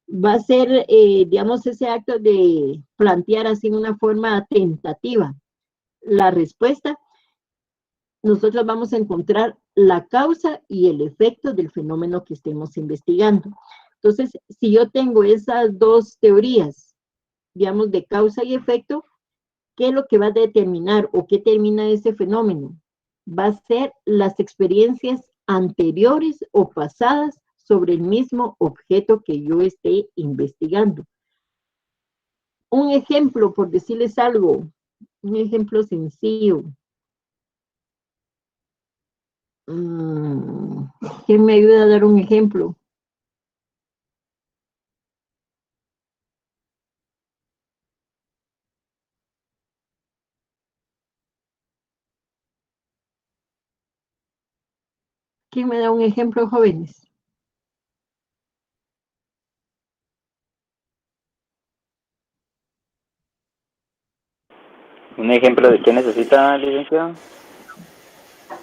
Va a ser, digamos, ese acto de plantear así en una forma tentativa la respuesta. Nosotros vamos a encontrar la causa y el efecto del fenómeno que estemos investigando. Entonces, si yo tengo esas dos teorías, digamos, de causa y efecto, ¿qué es lo que va a determinar o qué termina ese fenómeno? Va a ser las experiencias anteriores o pasadas sobre el mismo objeto que yo esté investigando. Un ejemplo, por decirles algo, un ejemplo sencillo. ¿Quién me ayuda a dar un ejemplo? ¿Quién me da un ejemplo, jóvenes? ¿Un ejemplo de qué necesita, licenciado?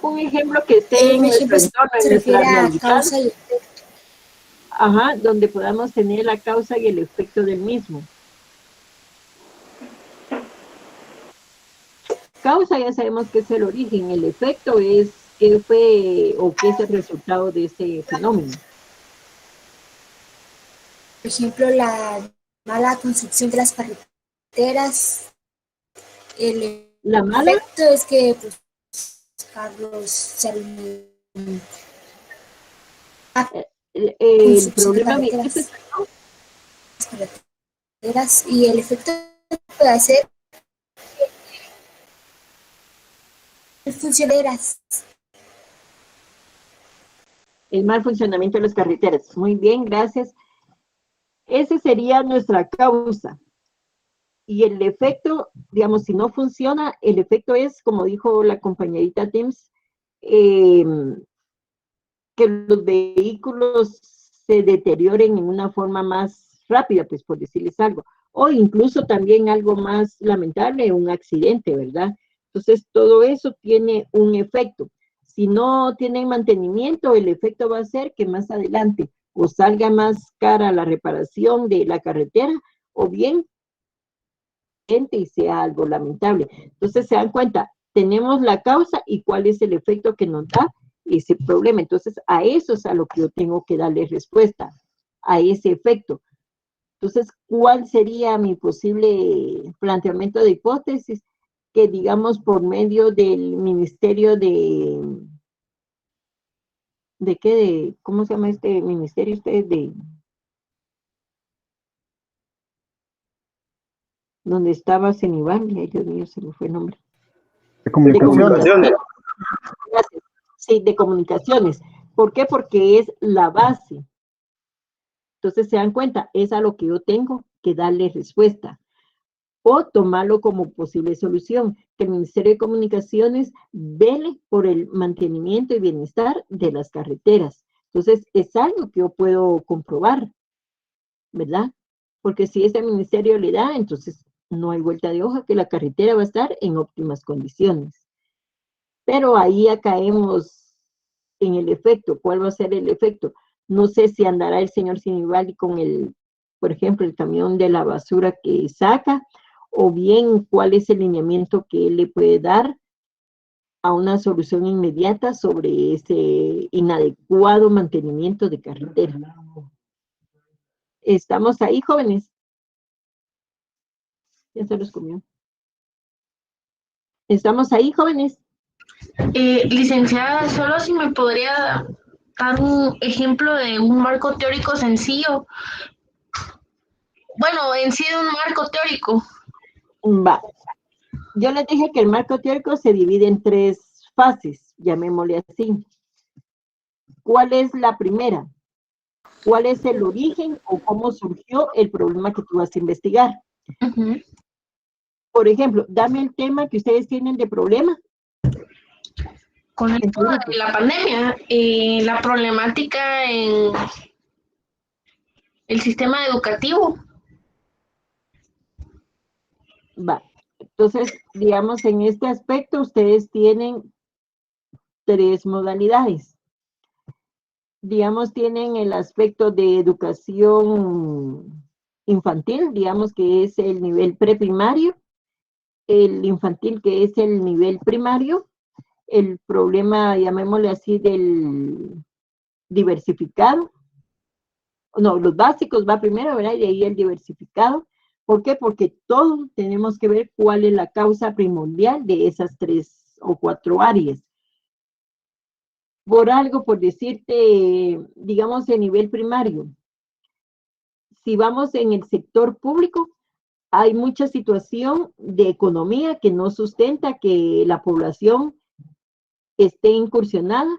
Un ejemplo que esté en nuestro entorno, en nuestra realidad. Ajá, donde podamos tener la causa y el efecto del mismo. Causa ya sabemos que es el origen, el efecto es qué fue o qué es el resultado de ese fenómeno. Por ejemplo, la mala construcción de las carreteras. La mala. El efecto es que pues, Carlos se el problema de carreteras y el efecto puede ser funcioneras. El mal funcionamiento de las carreteras. Muy bien, gracias. Esa sería nuestra causa. Y el efecto, digamos, si no funciona, el efecto es, como dijo la compañerita Tims, que los vehículos se deterioren en una forma más rápida, pues por decirles algo. O incluso también algo más lamentable, un accidente, ¿verdad? Entonces, todo eso tiene un efecto. Si no tienen mantenimiento, el efecto va a ser que más adelante o salga más cara la reparación de la carretera, o bien y sea algo lamentable. Entonces, se dan cuenta, tenemos la causa y cuál es el efecto que nos da ese problema. Entonces, a eso es a lo que yo tengo que darle respuesta, a ese efecto. Entonces, ¿cuál sería mi posible planteamiento de hipótesis? Que digamos por medio del Ministerio ¿de qué? ¿Cómo se llama este ministerio ustedes? Donde estaba Cenival, ay Dios mío, se me fue el nombre. De comunicaciones. Sí, de comunicaciones. ¿Por qué? Porque es la base. Entonces, se dan cuenta, es a lo que yo tengo que darle respuesta. O tomarlo como posible solución, que el Ministerio de Comunicaciones vele por el mantenimiento y bienestar de las carreteras. Entonces, es algo que yo puedo comprobar, ¿verdad? Porque si ese ministerio le da, entonces no hay vuelta de hoja, que la carretera va a estar en óptimas condiciones. Pero ahí ya caemos en el efecto. ¿Cuál va a ser el efecto? No sé si andará el señor Sinibaldi con el, por ejemplo, el camión de la basura que saca, o bien cuál es el lineamiento que él le puede dar a una solución inmediata sobre ese inadecuado mantenimiento de carretera. ¿Estamos ahí, jóvenes? Ya se los comió. ¿Estamos ahí, jóvenes? Licenciada, solo si me podría dar un ejemplo de un marco teórico sencillo. Bueno, en sí de un marco teórico. Va. Yo les dije que el marco teórico se divide en 3 fases, llamémosle así. ¿Cuál es la primera? ¿Cuál es el origen o cómo surgió el problema que tú vas a investigar? Uh-huh. Por ejemplo, dame el tema que ustedes tienen de problema. Con el tema de la pandemia, la problemática en el sistema educativo. Va. Entonces, digamos, en este aspecto ustedes tienen 3 modalidades. Digamos, tienen el aspecto de educación infantil, digamos que es el nivel preprimario, el infantil que es el nivel primario, el problema, llamémosle así, del diversificado. No, los básicos va primero, ¿verdad? Y de ahí el diversificado. ¿Por qué? Porque todos tenemos que ver cuál es la causa primordial de esas 3 o 4 áreas. Por algo, por decirte, digamos, en nivel primario, si vamos en el sector público, hay mucha situación de economía que no sustenta que la población esté incursionada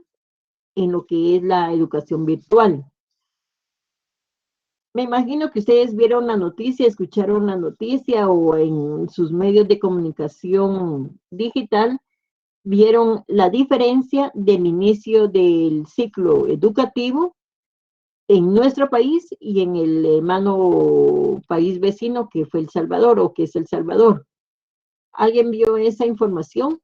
en lo que es la educación virtual. Me imagino que ustedes vieron la noticia, escucharon la noticia o en sus medios de comunicación digital, vieron la diferencia del inicio del ciclo educativo en nuestro país y en el hermano país vecino que fue El Salvador o que es El Salvador. ¿Alguien vio esa información?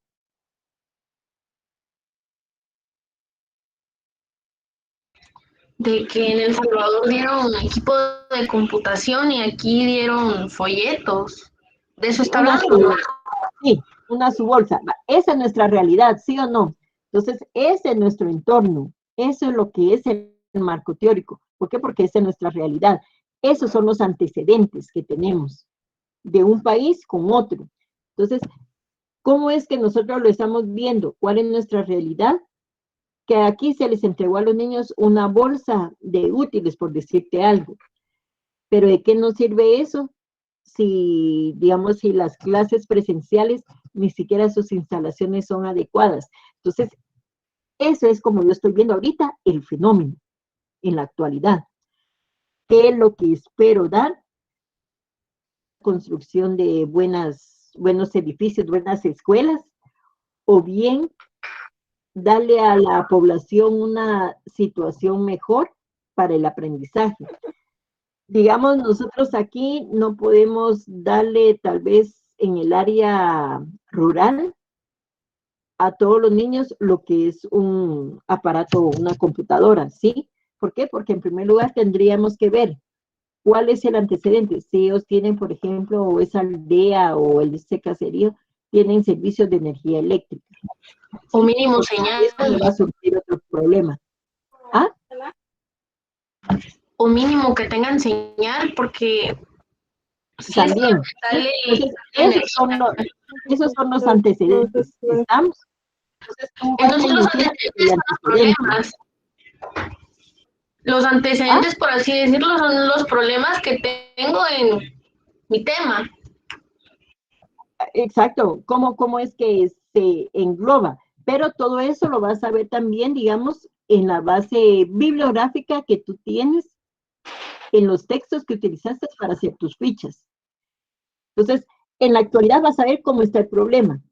De que en El Salvador dieron equipo de computación y aquí dieron folletos. De eso está hablando. Sí, una su bolsa. Esa es nuestra realidad, ¿sí o no? Entonces, ese es nuestro entorno. Eso es lo que es el marco teórico. ¿Por qué? Porque esa es nuestra realidad. Esos son los antecedentes que tenemos de un país con otro. Entonces, ¿cómo es que nosotros lo estamos viendo? ¿Cuál es nuestra realidad? Que aquí se les entregó a los niños una bolsa de útiles, por decirte algo. Pero ¿de qué nos sirve eso? Si, digamos, si las clases presenciales ni siquiera sus instalaciones son adecuadas. Entonces, eso es como yo estoy viendo ahorita el fenómeno en la actualidad. ¿Qué es lo que espero dar? Construcción de buenos edificios, buenas escuelas, o bien darle a la población una situación mejor para el aprendizaje. Digamos, nosotros aquí no podemos darle tal vez en el área rural a todos los niños lo que es un aparato, una computadora, ¿sí? ¿Por qué? Porque en primer lugar tendríamos que ver cuál es el antecedente. Si ellos tienen, por ejemplo, o esa aldea o ese caserío, tienen servicios de energía eléctrica. O mínimo señal. Eso va a surgir otro problema. ¿Ah? O mínimo que tengan señal, porque también. Entonces, esos son los antecedentes. ¿Estamos? Entonces los antecedentes son los problemas. Los antecedentes, por así decirlo, son los problemas que tengo en mi tema. Exacto. ¿Cómo es que se engloba? Pero todo eso lo vas a ver también, digamos, en la base bibliográfica que tú tienes, en los textos que utilizaste para hacer tus fichas. Entonces, en la actualidad vas a ver cómo está el problema.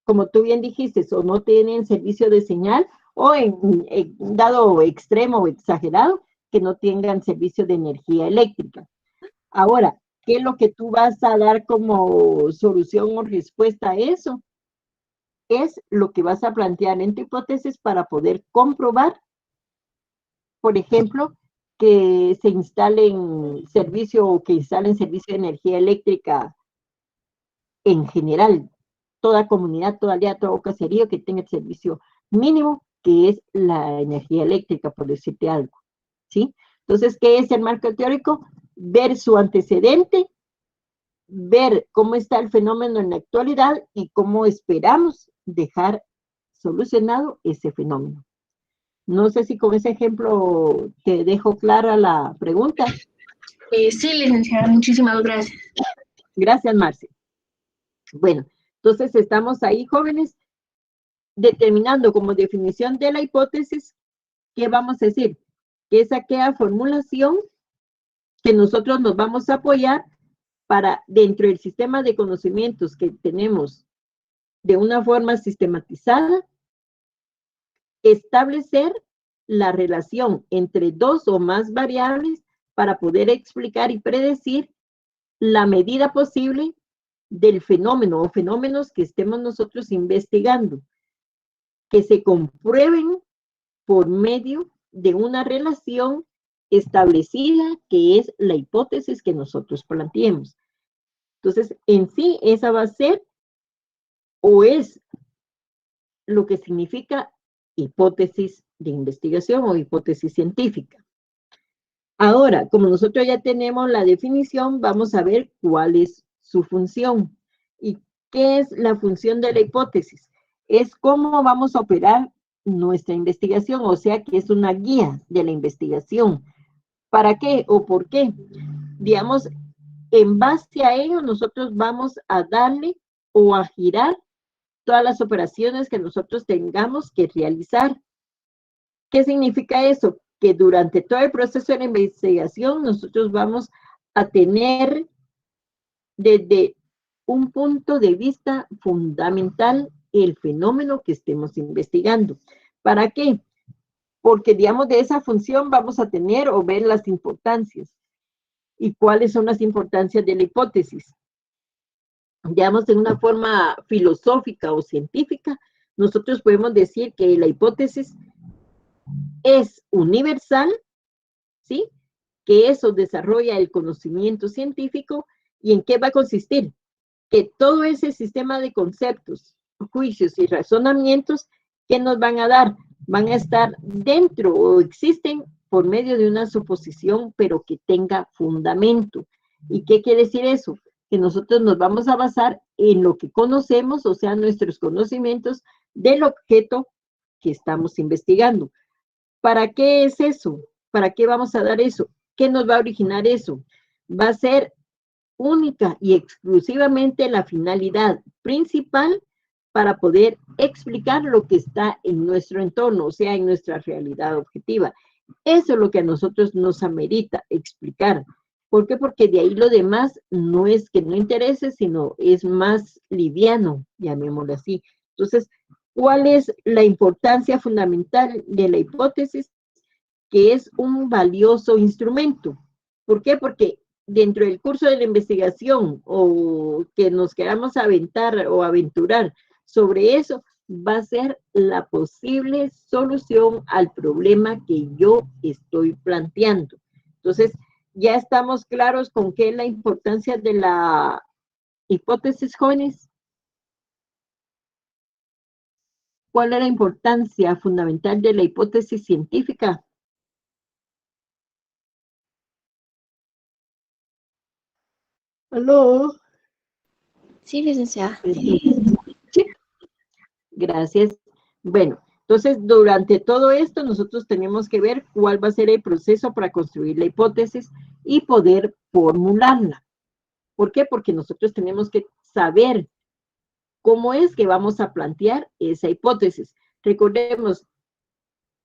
Como tú bien dijiste, o no tienen servicio de señal, o en dado extremo o exagerado, que no tengan servicio de energía eléctrica. Ahora, ¿qué es lo que tú vas a dar como solución o respuesta a eso? Es lo que vas a plantear en tu hipótesis para poder comprobar, por ejemplo, que se instalen servicio o que instalen servicio de energía eléctrica en general, toda comunidad, toda aldea, todo caserío que tenga el servicio mínimo, que es la energía eléctrica, por decirte algo, ¿sí? Entonces, ¿qué es el marco teórico? Ver su antecedente, ver cómo está el fenómeno en la actualidad y cómo esperamos dejar solucionado ese fenómeno. No sé si con ese ejemplo te dejo clara la pregunta. Sí, licenciada, muchísimas gracias. Gracias, Marce. Bueno, entonces estamos ahí, jóvenes, determinando como definición de la hipótesis, ¿qué vamos a decir? Que es aquella formulación que nosotros nos vamos a apoyar para, dentro del sistema de conocimientos que tenemos de una forma sistematizada, establecer la relación entre dos o más variables para poder explicar y predecir la medida posible del fenómeno o fenómenos que estemos nosotros investigando, que se comprueben por medio de una relación establecida que es la hipótesis que nosotros planteemos. Entonces, en sí, esa va a ser o es lo que significa hipótesis de investigación o hipótesis científica. Ahora, como nosotros ya tenemos la definición, vamos a ver cuál es su función. ¿Y qué es la función de la hipótesis? Es cómo vamos a operar nuestra investigación, o sea que es una guía de la investigación. ¿Para qué o por qué? Digamos, en base a ello nosotros vamos a darle o a girar todas las operaciones que nosotros tengamos que realizar. ¿Qué significa eso? Que durante todo el proceso de la investigación nosotros vamos a tener desde un punto de vista fundamental el fenómeno que estemos investigando. ¿Para qué? Porque, digamos, de esa función vamos a tener o ver las importancias. ¿Y cuáles son las importancias de la hipótesis? Digamos, de una forma filosófica o científica, nosotros podemos decir que la hipótesis es universal, ¿sí? Que eso desarrolla el conocimiento científico. ¿Y en qué va a consistir? Que todo ese sistema de conceptos, juicios y razonamientos que nos van a dar, van a estar dentro o existen por medio de una suposición, pero que tenga fundamento. ¿Y qué quiere decir eso? Que nosotros nos vamos a basar en lo que conocemos, o sea, nuestros conocimientos del objeto que estamos investigando. ¿Para qué es eso? ¿Para qué vamos a dar eso? ¿Qué nos va a originar eso? Va a ser única y exclusivamente la finalidad principal para poder explicar lo que está en nuestro entorno, o sea, en nuestra realidad objetiva. Eso es lo que a nosotros nos amerita explicar. ¿Por qué? Porque de ahí lo demás no es que no interese, sino es más liviano, llamémoslo así. Entonces, ¿cuál es la importancia fundamental de la hipótesis? Que es un valioso instrumento. ¿Por qué? Porque dentro del curso de la investigación o que nos queramos aventar o aventurar sobre eso, va a ser la posible solución al problema que yo estoy planteando. Entonces, ya estamos claros con qué es la importancia de la hipótesis, jóvenes. ¿Cuál es la importancia fundamental de la hipótesis científica? ¿Aló? Sí, licenciada. Sí. Gracias. Bueno, entonces durante todo esto nosotros tenemos que ver cuál va a ser el proceso para construir la hipótesis y poder formularla. ¿Por qué? Porque nosotros tenemos que saber cómo es que vamos a plantear esa hipótesis. Recordemos,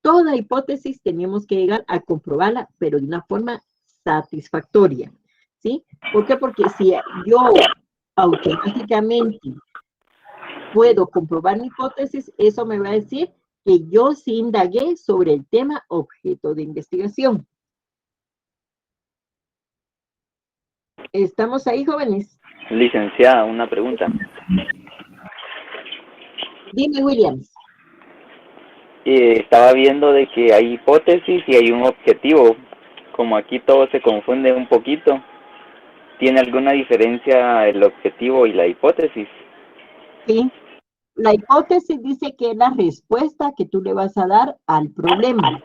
toda hipótesis tenemos que llegar a comprobarla, pero de una forma satisfactoria, ¿sí? ¿Por qué? Porque si yo automáticamente puedo comprobar mi hipótesis, eso me va a decir que yo sí indagué sobre el tema objeto de investigación. ¿Estamos ahí, jóvenes? Licenciada, una pregunta. Dime, Williams. Estaba viendo de que hay hipótesis y hay un objetivo. Como aquí todo se confunde un poquito, ¿tiene alguna diferencia el objetivo y la hipótesis? Sí. La hipótesis dice que es la respuesta que tú le vas a dar al problema.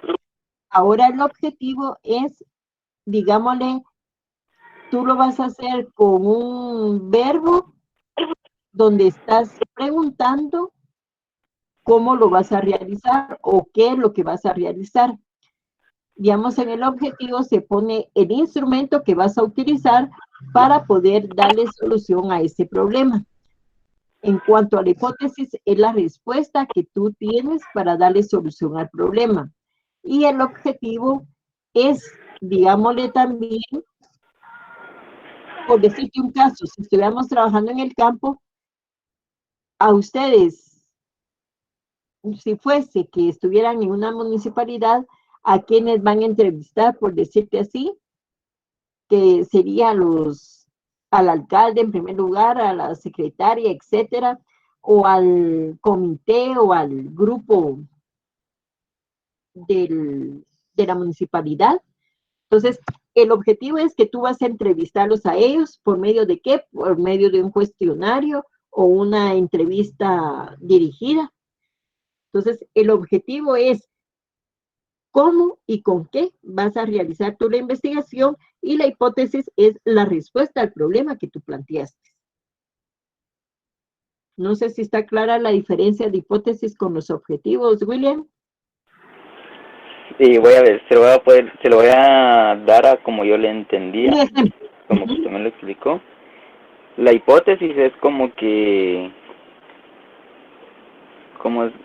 Ahora el objetivo es, digámosle, tú lo vas a hacer con un verbo donde estás preguntando cómo lo vas a realizar o qué es lo que vas a realizar. Digamos, en el objetivo se pone el instrumento que vas a utilizar para poder darle solución a ese problema. En cuanto a la hipótesis, es la respuesta que tú tienes para darle solución al problema. Y el objetivo es, digámosle también, por decirte un caso, si estuviéramos trabajando en el campo, a ustedes, si fuese que estuvieran en una municipalidad, a quienes van a entrevistar, por decirte así, que sería al alcalde en primer lugar, a la secretaria, etcétera, o al comité o al grupo de la municipalidad. Entonces, el objetivo es que tú vas a entrevistarlos a ellos, ¿por medio de qué? Por medio de un cuestionario o una entrevista dirigida. Entonces, el objetivo es cómo y con qué vas a realizar tú la investigación, y la hipótesis es la respuesta al problema que tú planteaste. No sé si está clara la diferencia de hipótesis con los objetivos, William. Sí, voy a ver, se lo voy a dar a como yo le entendía, como que usted me lo explicó. La hipótesis es como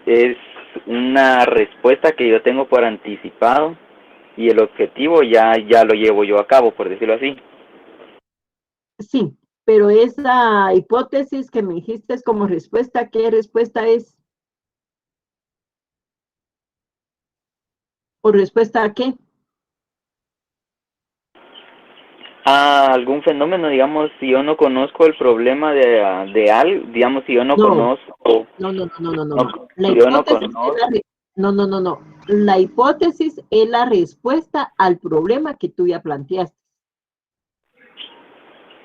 es una respuesta que yo tengo por anticipado, y el objetivo ya lo llevo yo a cabo, por decirlo así. Sí, pero esa hipótesis que me dijiste es como respuesta, ¿qué respuesta es? ¿O respuesta a qué? A algún fenómeno, digamos, si yo no conozco el problema de algo, digamos, si yo no conozco... No. La yo no hipótesis conozco... La hipótesis es la respuesta al problema que tú ya planteaste.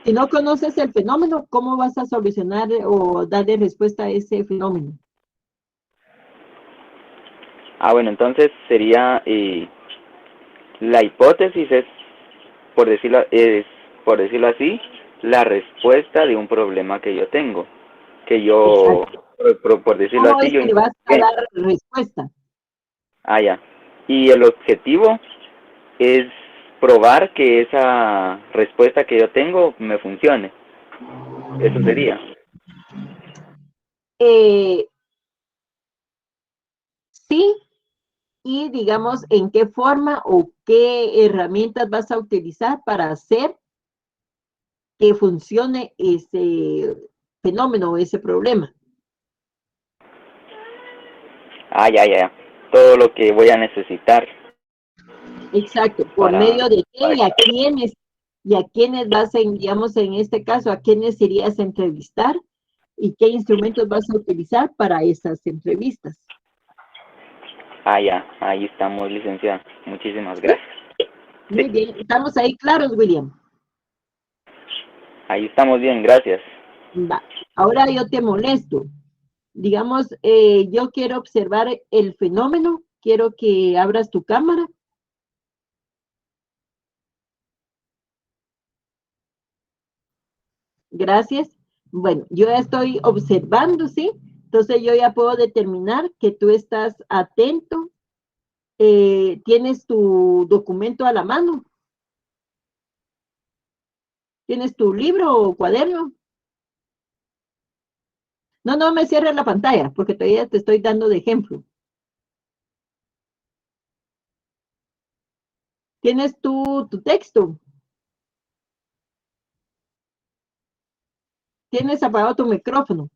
Si no conoces el fenómeno, ¿cómo vas a solucionar o darle respuesta a ese fenómeno? Bueno, entonces sería la hipótesis es, por decirlo así, la respuesta de un problema que yo tengo, que yo, por decirlo ¿Cómo así, es yo que le vas a dar respuesta? ya. Y el objetivo es probar que esa respuesta que yo tengo me funcione. Eso sería. Sí, y digamos en qué forma o qué herramientas vas a utilizar para hacer que funcione ese fenómeno o ese problema. Ya. Todo lo que voy a necesitar. Exacto, por medio de qué y a quiénes vas a, digamos, en este caso, a quiénes irías a entrevistar y qué instrumentos vas a utilizar para esas entrevistas. Ya, ahí estamos, licenciada. Muchísimas gracias. Muy bien, ¿estamos ahí claros, William? Ahí estamos bien, gracias. Va. Ahora yo te molesto. Digamos, yo quiero observar el fenómeno, quiero que abras tu cámara. Gracias. Bueno, yo ya estoy observando, ¿sí? Entonces yo ya puedo determinar que tú estás atento. ¿Tienes tu documento a la mano? ¿Tienes tu libro o cuaderno? No me cierres la pantalla, porque todavía te estoy dando de ejemplo. ¿Tienes tu texto? ¿Tienes apagado tu micrófono?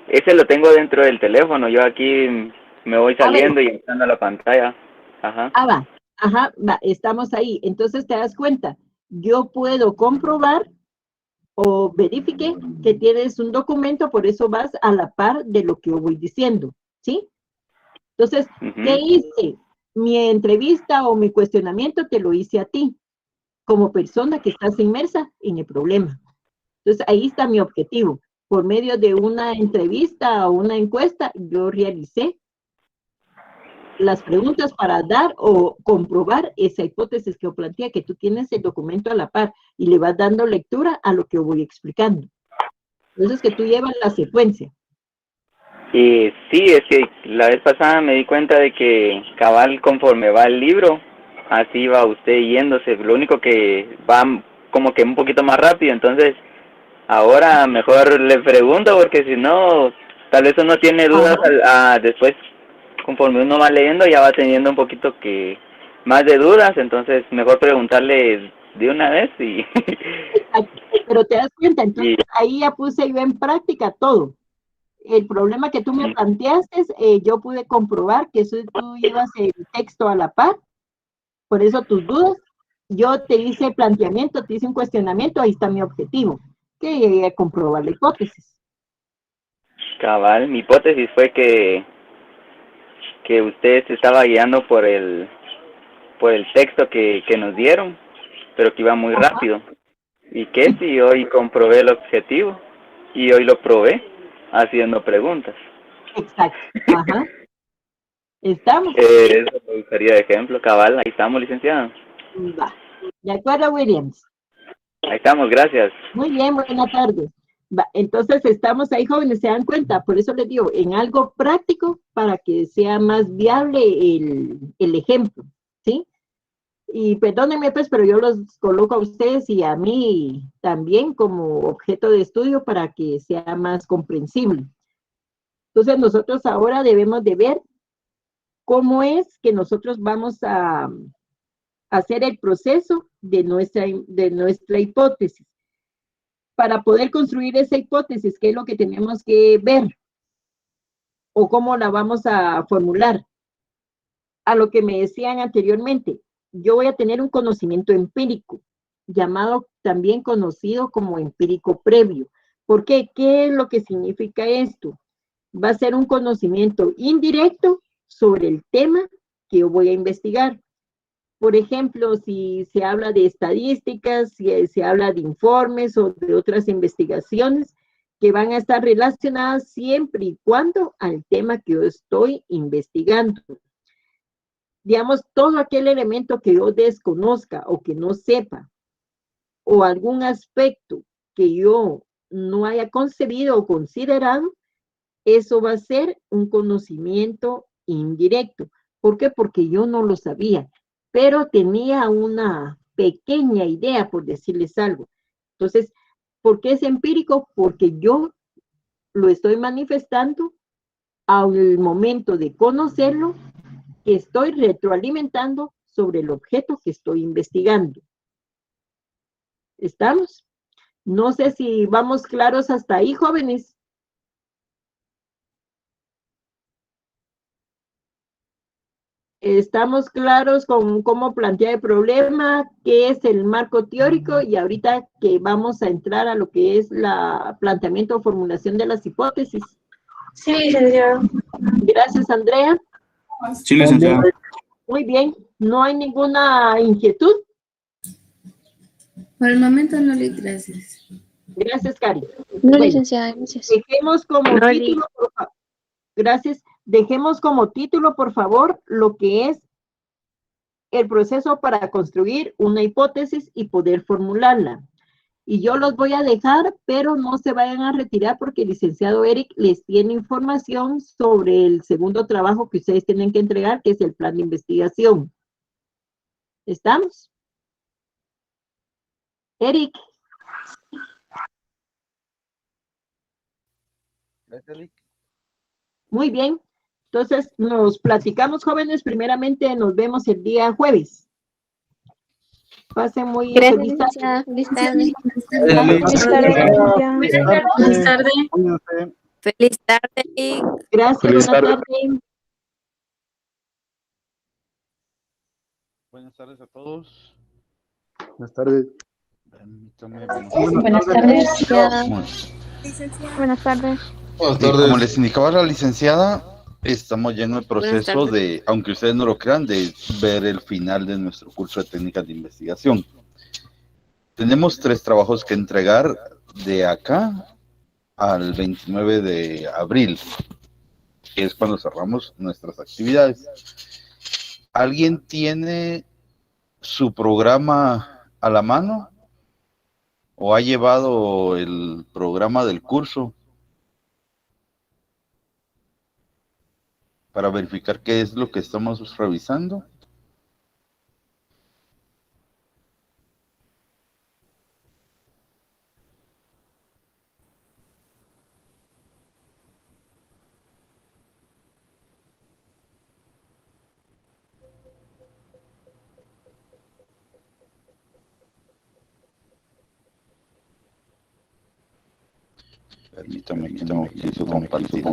Ese lo tengo dentro del teléfono. Yo aquí me voy saliendo y entrando a la pantalla. Ajá. Va, estamos ahí. Entonces te das cuenta, yo puedo comprobar o verifique que tienes un documento, por eso vas a la par de lo que yo voy diciendo, ¿sí? Entonces, ¿qué hice? Mi entrevista o mi cuestionamiento te lo hice a ti, como persona que estás inmersa en el problema. Entonces, ahí está mi objetivo. Por medio de una entrevista o una encuesta, yo realicé las preguntas para dar o comprobar esa hipótesis que yo plantea, que tú tienes el documento a la par y le vas dando lectura a lo que yo voy explicando. Entonces que tú llevas la secuencia. Y sí, es que la vez pasada me di cuenta de que cabal conforme va el libro, así va usted yéndose. Lo único que va como que un poquito más rápido, entonces ahora mejor le pregunto porque si no, tal vez uno tiene dudas después, conforme uno va leyendo ya va teniendo un poquito que más de dudas, entonces mejor preguntarle de una vez y... Pero te das cuenta, entonces ahí ya puse yo en práctica todo. El problema que tú me planteaste, yo pude comprobar que eso tú llevas el texto a la par, por eso tus dudas, yo te hice planteamiento, te hice un cuestionamiento, ahí está mi objetivo, que llegué a comprobar la hipótesis. Cabal, mi hipótesis fue que usted se estaba guiando por el texto que nos dieron, pero que iba muy rápido. Y que si hoy comprobé el objetivo, y hoy lo probé haciendo preguntas. Exacto, ajá. ¿Estamos? Eso me gustaría de ejemplo, cabal, ahí estamos, licenciado. Va. De acuerdo, Williams. Ahí estamos, gracias. Muy bien, buenas tardes. Va, entonces estamos ahí, jóvenes, se dan cuenta, por eso les digo, en algo práctico para que sea más viable el ejemplo, ¿sí? Y perdónenme pues, pero yo los coloco a ustedes y a mí también como objeto de estudio para que sea más comprensible. Entonces nosotros ahora debemos de ver cómo es que nosotros vamos a hacer el proceso de nuestra hipótesis. Para poder construir esa hipótesis, ¿qué es lo que tenemos que ver? ¿O cómo la vamos a formular? A lo que me decían anteriormente, yo voy a tener un conocimiento empírico, también conocido como empírico previo. ¿Por qué? ¿Qué es lo que significa esto? Va a ser un conocimiento indirecto sobre el tema que yo voy a investigar. Por ejemplo, si se habla de estadísticas, si se habla de informes o de otras investigaciones que van a estar relacionadas siempre y cuando al tema que yo estoy investigando. Digamos, todo aquel elemento que yo desconozca o que no sepa, o algún aspecto que yo no haya concebido o considerado, eso va a ser un conocimiento indirecto. ¿Por qué? Porque yo no lo sabía, pero tenía una pequeña idea, por decirles algo. Entonces, ¿por qué es empírico? Porque yo lo estoy manifestando al momento de conocerlo, que estoy retroalimentando sobre el objeto que estoy investigando. ¿Estamos? No sé si vamos claros hasta ahí, jóvenes. Estamos claros con cómo plantear el problema, qué es el marco teórico y ahorita que vamos a entrar a lo que es la planteamiento o formulación de las hipótesis. Sí, licenciado. Gracias, Andrea. Sí, licenciado. Muy bien, ¿no hay ninguna inquietud? Por el momento no, gracias. Gracias, Cari. No, licenciada, gracias. Dejemos como título, por favor. Gracias. Dejemos como título, por favor, lo que es el proceso para construir una hipótesis y poder formularla. Y yo los voy a dejar, pero no se vayan a retirar porque el licenciado Eric les tiene información sobre el segundo trabajo que ustedes tienen que entregar, que es el plan de investigación. ¿Estamos? Eric. Gracias, Lic. Muy bien. Entonces, nos platicamos, jóvenes. Primeramente, nos vemos el día jueves. Pasen muy feliz tarde. Feliz tarde. Feliz tarde. Feliz tarde. Gracias, Feliz buena tarde. tarde. Buenas tardes a todos. Buenas tardes. Buenas tardes. Buenas tardes. Buenas tardes. Como les indicaba la licenciada, estamos ya en el proceso de, aunque ustedes no lo crean, de ver el final de nuestro curso de técnicas de investigación. Tenemos 3 trabajos que entregar de acá al 29 de abril. que es cuando cerramos nuestras actividades. ¿Alguien tiene su programa a la mano? ¿O ha llevado el programa del curso para verificar qué es lo que estamos revisando? Permítame que no quiso compartir.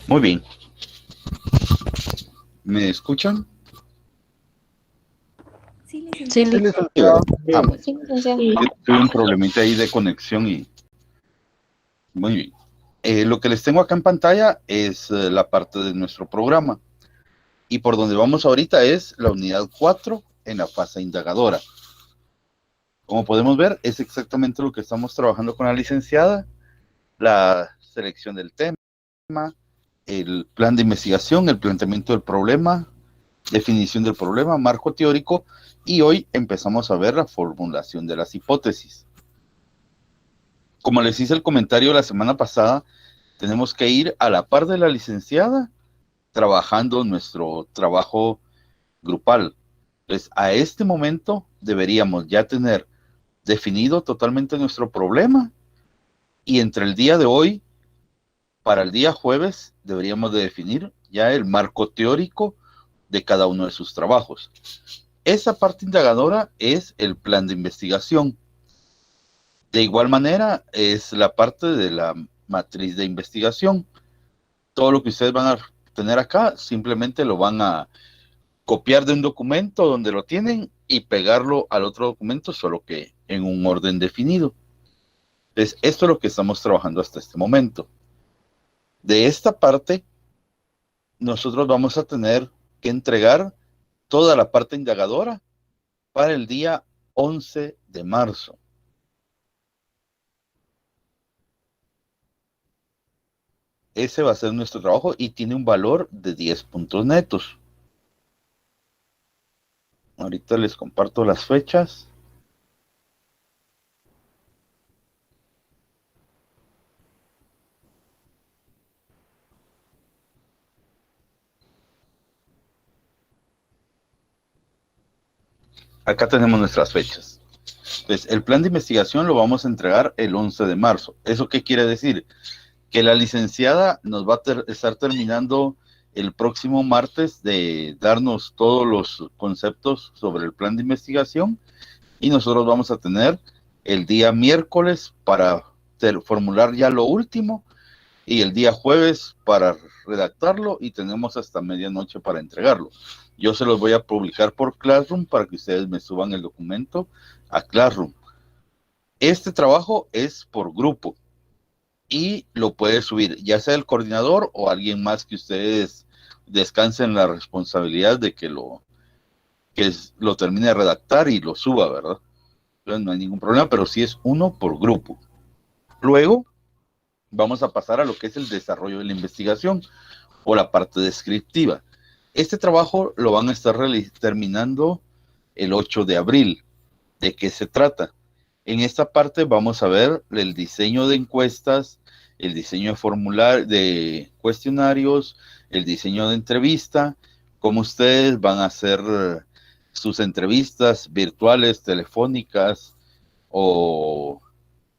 Muy bien. ¿Me escuchan? Sí, Sí, licenciado. Vamos. Sí, licenciado. Tuve un problemita ahí de conexión y... Muy bien. Lo que les tengo acá en pantalla es la parte de nuestro programa. Y por donde vamos ahorita es la unidad 4 en la fase indagadora. Como podemos ver, es exactamente lo que estamos trabajando con la licenciada. La selección del tema, el plan de investigación, el planteamiento del problema, definición del problema, marco teórico, y hoy empezamos a ver la formulación de las hipótesis. Como les hice el comentario la semana pasada, tenemos que ir a la par de la licenciada trabajando nuestro trabajo grupal. Entonces, a este momento deberíamos ya tener definido totalmente nuestro problema, y entre el día de hoy para el día jueves deberíamos de definir ya el marco teórico de cada uno de sus trabajos. Esa parte indagadora es el plan de investigación. De igual manera es la parte de la matriz de investigación. Todo lo que ustedes van a tener acá simplemente lo van a copiar de un documento donde lo tienen y pegarlo al otro documento, solo que en un orden definido. Entonces, esto es lo que estamos trabajando hasta este momento. De esta parte, nosotros vamos a tener que entregar toda la parte indagadora para el día 11 de marzo. Ese va a ser nuestro trabajo y tiene un valor de 10 puntos netos. Ahorita les comparto las fechas. Acá tenemos nuestras fechas. Entonces, el plan de investigación lo vamos a entregar el 11 de marzo. ¿Eso qué quiere decir? Que la licenciada nos va a estar terminando el próximo martes de darnos todos los conceptos sobre el plan de investigación, y nosotros vamos a tener el día miércoles para formular ya lo último, y el día jueves para redactarlo, y tenemos hasta medianoche para entregarlo. Yo se los voy a publicar por Classroom para que ustedes me suban el documento a Classroom. Este trabajo es por grupo y lo puede subir ya sea el coordinador o alguien más que ustedes descansen la responsabilidad de que lo termine de redactar y lo suba, ¿verdad? Entonces no hay ningún problema, pero sí es uno por grupo. Luego vamos a pasar a lo que es el desarrollo de la investigación o la parte descriptiva. Este trabajo lo van a estar terminando el 8 de abril. ¿De qué se trata? En esta parte vamos a ver el diseño de encuestas, el diseño de cuestionarios, el diseño de entrevista, cómo ustedes van a hacer sus entrevistas virtuales, telefónicas o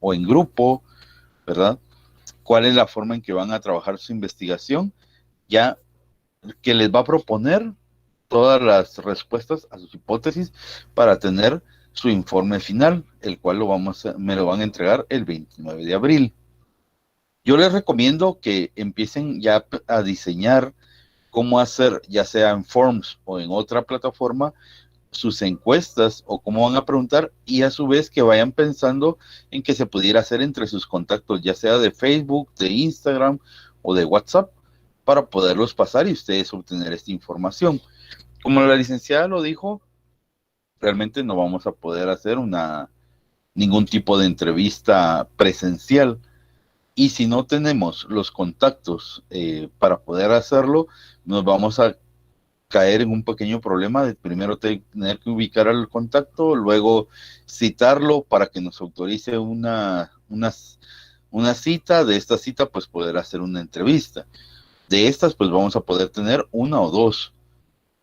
en grupo, ¿verdad? ¿Cuál es la forma en que van a trabajar su investigación? Ya que les va a proponer todas las respuestas a sus hipótesis para tener su informe final, el cual me lo van a entregar el 29 de abril. Yo les recomiendo que empiecen ya a diseñar cómo hacer, ya sea en Forms o en otra plataforma, sus encuestas o cómo van a preguntar, y a su vez que vayan pensando en que se pudiera hacer entre sus contactos, ya sea de Facebook, de Instagram o de WhatsApp, para poderlos pasar y ustedes obtener esta información. Como la licenciada lo dijo, realmente no vamos a poder hacer ningún tipo de entrevista presencial, y si no tenemos los contactos para poder hacerlo, nos vamos a caer en un pequeño problema de primero tener que ubicar al contacto, luego citarlo para que nos autorice una cita. De esta cita pues poder hacer una entrevista. De estas pues vamos a poder tener una o dos,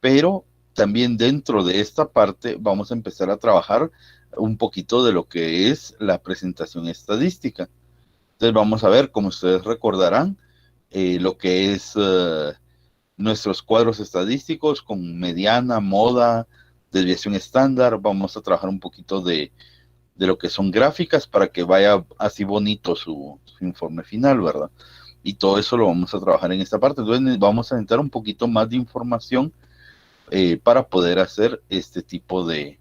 pero también dentro de esta parte vamos a empezar a trabajar un poquito de lo que es la presentación estadística. Entonces vamos a ver, como ustedes recordarán, lo que es nuestros cuadros estadísticos con mediana, moda, desviación estándar. Vamos a trabajar un poquito de lo que son gráficas para que vaya así bonito su informe final, ¿verdad? Y todo eso lo vamos a trabajar en esta parte. Entonces vamos a necesitar un poquito más de información para poder hacer este tipo de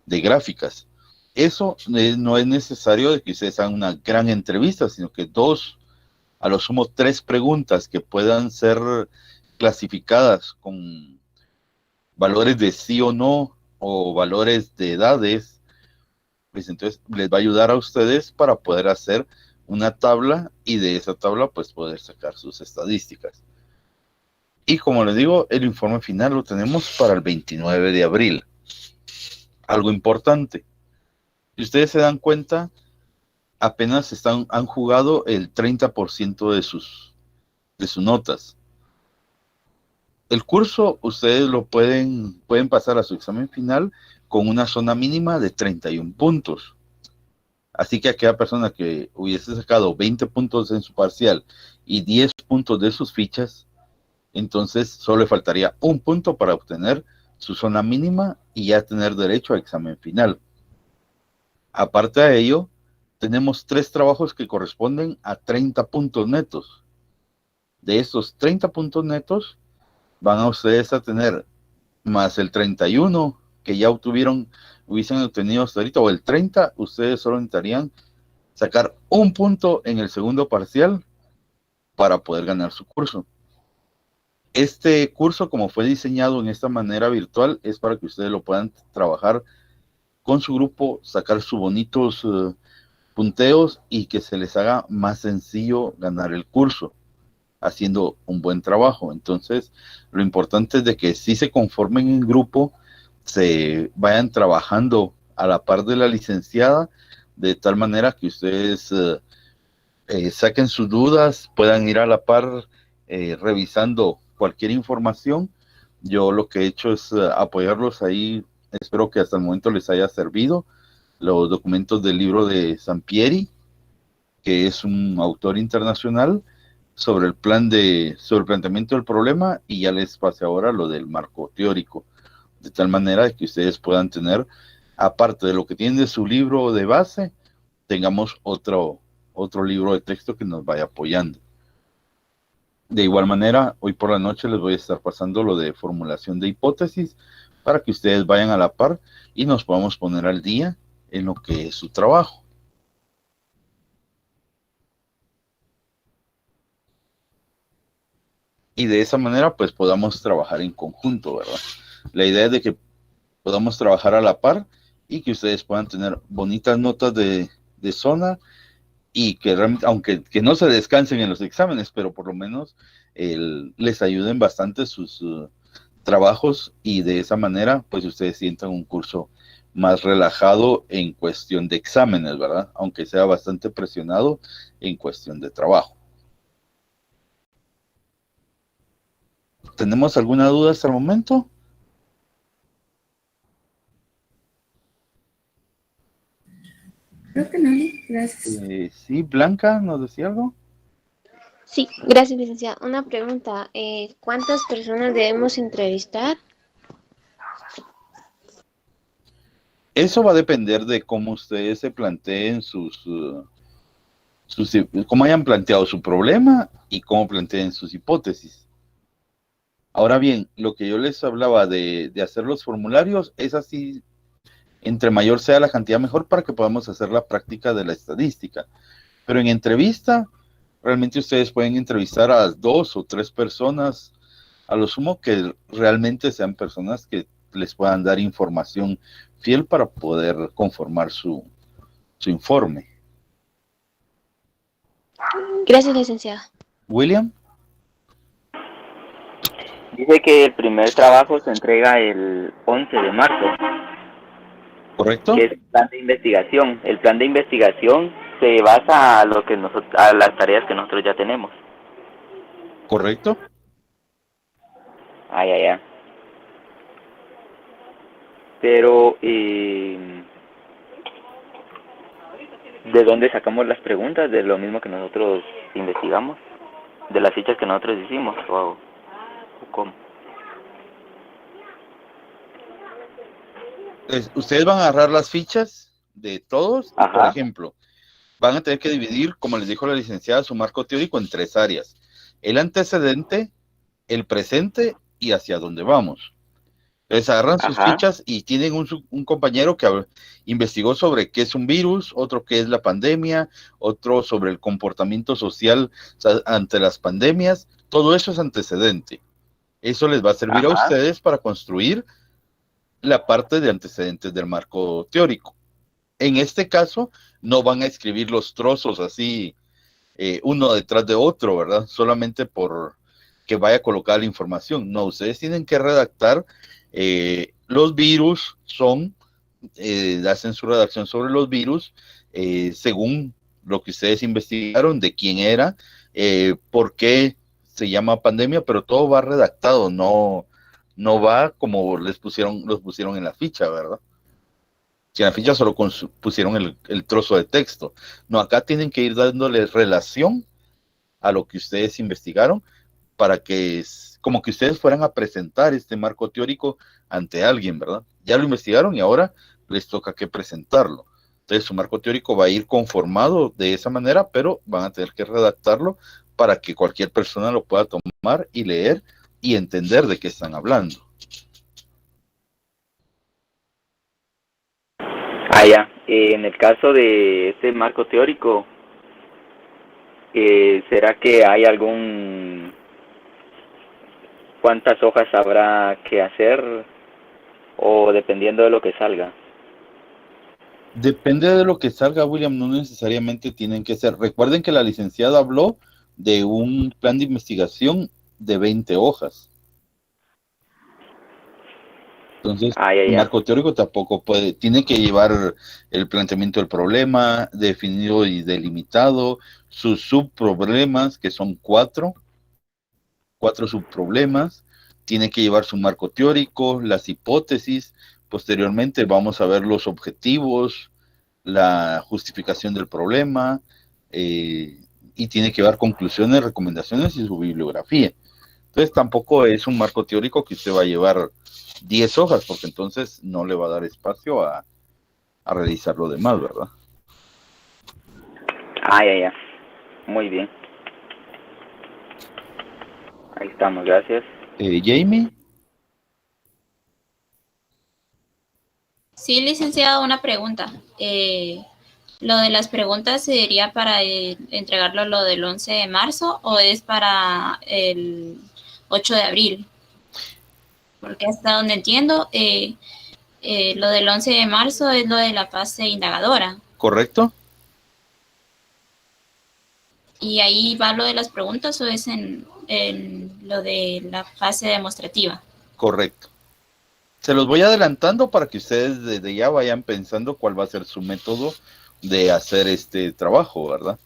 gráficas. Eso no es necesario de que ustedes hagan una gran entrevista, sino que 2, a lo sumo 3 preguntas que puedan ser clasificadas con valores de sí o no o valores de edades, pues entonces les va a ayudar a ustedes para poder hacer una tabla, y de esa tabla pues poder sacar sus estadísticas. Y como les digo, el informe final lo tenemos para el 29 de abril. Algo importante, si ustedes se dan cuenta, apenas han jugado el 30% de sus notas. El curso ustedes lo pueden pasar a su examen final con una zona mínima de 31 puntos. Así que aquella persona que hubiese sacado 20 puntos en su parcial y 10 puntos de sus fichas, entonces solo le faltaría 1 punto para obtener su zona mínima y ya tener derecho a examen final. Aparte de ello, tenemos 3 trabajos que corresponden a 30 puntos netos. De estos 30 puntos netos, van a ustedes a tener más el 31 que ya hubiesen obtenido hasta ahorita, o el 30, ustedes solo necesitarían sacar 1 punto en el segundo parcial para poder ganar su curso. Este curso, como fue diseñado en esta manera virtual, es para que ustedes lo puedan trabajar con su grupo, sacar sus bonitos punteos y que se les haga más sencillo ganar el curso haciendo un buen trabajo. Entonces, lo importante es de que si se conformen en grupo, se vayan trabajando a la par de la licenciada, de tal manera que ustedes saquen sus dudas, puedan ir a la par revisando cualquier información. Yo lo que he hecho es apoyarlos ahí. Espero que hasta el momento les haya servido los documentos del libro de Sampieri, que es un autor internacional, sobre el planteamiento del problema, y ya les pasé ahora lo del marco teórico, de tal manera que ustedes puedan tener, aparte de lo que tienen de su libro de base, tengamos otro libro de texto que nos vaya apoyando. De igual manera, hoy por la noche les voy a estar pasando lo de formulación de hipótesis para que ustedes vayan a la par y nos podamos poner al día en lo que es su trabajo. Y de esa manera pues podamos trabajar en conjunto, ¿verdad? La idea es de que podamos trabajar a la par y que ustedes puedan tener bonitas notas de zona, y que realmente, aunque que no se descansen en los exámenes, pero por lo menos les ayuden bastante sus trabajos, y de esa manera pues ustedes sientan un curso más relajado en cuestión de exámenes, ¿verdad? Aunque sea bastante presionado en cuestión de trabajo. ¿Tenemos alguna duda hasta el momento? Creo que no, gracias. Sí, Blanca, ¿nos decía algo? Sí, gracias, licenciada. Una pregunta. ¿Cuántas personas debemos entrevistar? Eso va a depender de cómo ustedes se planteen sus cómo hayan planteado su problema y cómo planteen sus hipótesis. Ahora bien, lo que yo les hablaba de hacer los formularios es así, entre mayor sea la cantidad mejor para que podamos hacer la práctica de la estadística. Pero en entrevista, realmente ustedes pueden entrevistar a 2 o 3 personas, a lo sumo que realmente sean personas que les puedan dar información fiel para poder conformar su informe. Gracias, licenciado. William. Dice que el primer trabajo se entrega el 11 de marzo. ¿Correcto? Que es el plan de investigación. El plan de investigación se basa a lo que a las tareas que nosotros ya tenemos. ¿Correcto? Ya. Pero, ¿de dónde sacamos las preguntas? ¿De lo mismo que nosotros investigamos? ¿De las fichas que nosotros hicimos? ¿O cómo? Ustedes van a agarrar las fichas de todos. Ajá. Por ejemplo, van a tener que dividir, como les dijo la licenciada, su marco teórico en 3 áreas. El antecedente, el presente y hacia dónde vamos. Entonces agarran sus fichas y tienen un compañero que investigó sobre qué es un virus, otro qué es la pandemia, otro sobre el comportamiento social ante las pandemias. Todo eso es antecedente. Eso les va a servir a ustedes para construir la parte de antecedentes del marco teórico. En este caso, no van a escribir los trozos así, uno detrás de otro, ¿verdad? Solamente por que vaya a colocar la información. No, ustedes tienen que redactar los virus hacen su redacción sobre los virus según lo que ustedes investigaron, de quién era, por qué se llama pandemia, pero todo va redactado, no va como los pusieron en la ficha, ¿verdad? Si en la ficha solo pusieron el trozo de texto. No, acá tienen que ir dándole relación a lo que ustedes investigaron para que como que ustedes fueran a presentar este marco teórico ante alguien, ¿verdad? Ya lo investigaron y ahora les toca que presentarlo. Entonces su marco teórico va a ir conformado de esa manera, pero van a tener que redactarlo para que cualquier persona lo pueda tomar y leer y entender de qué están hablando. Ya. En el caso de este marco teórico, ¿será que hay cuántas hojas habrá que hacer o dependiendo de lo que salga? Depende de lo que salga, William, no necesariamente tienen que ser. Recuerden que la licenciada habló de un plan de investigación de 20 hojas. Entonces, el marco teórico tampoco tiene que llevar el planteamiento del problema, definido y delimitado, sus subproblemas, que son 4 subproblemas, tiene que llevar su marco teórico, las hipótesis, posteriormente vamos a ver los objetivos, la justificación del problema, y tiene que llevar conclusiones, recomendaciones y su bibliografía. Entonces tampoco es un marco teórico que usted va a llevar 10 hojas, porque entonces no le va a dar espacio a realizar lo demás, ¿verdad? Ya. Muy bien. Ahí estamos, gracias. Jamie. Sí, licenciado, una pregunta. ¿Lo de las preguntas sería para entregarlo lo del 11 de marzo o es para el 8 de abril? Porque hasta donde entiendo, lo del 11 de marzo es lo de la fase indagadora. ¿Correcto? ¿Y ahí va lo de las preguntas o es en lo de la fase demostrativa? Correcto. Se los voy adelantando para que ustedes desde ya vayan pensando cuál va a ser su método de hacer este trabajo, ¿verdad?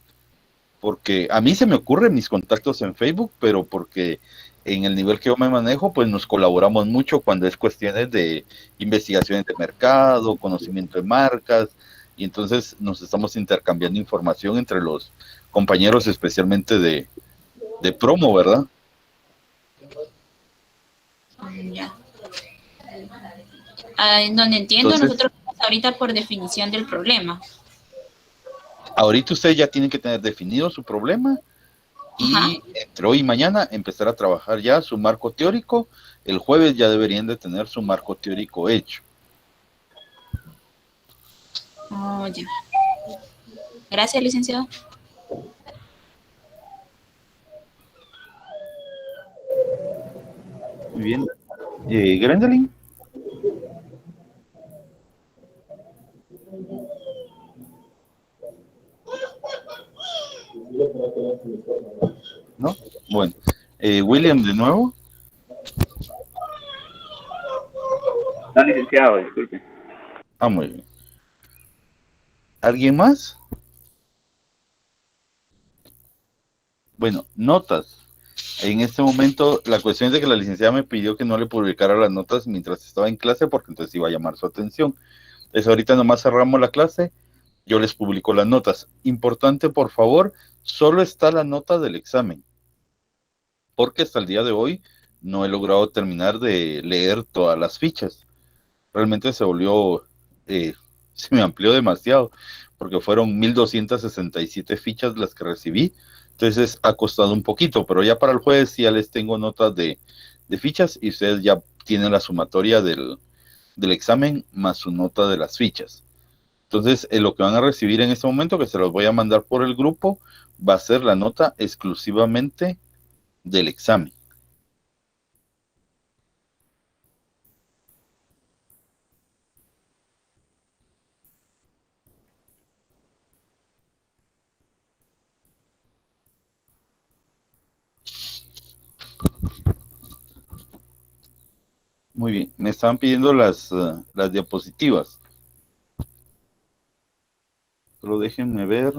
Porque a mí se me ocurren mis contactos en Facebook, pero porque en el nivel que yo me manejo, pues nos colaboramos mucho cuando es cuestiones de investigaciones de mercado, conocimiento de marcas, y entonces nos estamos intercambiando información entre los compañeros, especialmente de promo, ¿verdad? Ya. En donde entiendo, entonces, nosotros estamos ahorita por definición del problema. ahorita ustedes ya tienen que tener definido su problema y entre hoy y mañana empezar a trabajar ya su marco teórico. El jueves ya deberían de tener su marco teórico hecho. Oh, ya. Gracias, licenciado. Muy bien. Grendelin. ¿No? Bueno. William, de nuevo. No, licenciado, disculpe. Ah, muy bien. ¿Alguien más? Bueno, notas. En este momento, la cuestión es de que la licenciada me pidió que no le publicara las notas mientras estaba en clase, porque entonces iba a llamar su atención. Entonces, ahorita nomás cerramos la clase, yo les publico las notas. Importante, por favor, solo está la nota del examen, porque hasta el día de hoy no he logrado terminar de leer todas las fichas. Realmente se volvió, se me amplió demasiado, porque fueron 1267 fichas las que recibí. Entonces ha costado un poquito, pero ya para el jueves ya les tengo notas de fichas y ustedes ya tienen la sumatoria del examen más su nota de las fichas. Entonces lo que van a recibir en este momento, que se los voy a mandar por el grupo, va a ser la nota exclusivamente del examen. Muy bien, me estaban pidiendo las diapositivas. Pero déjenme ver.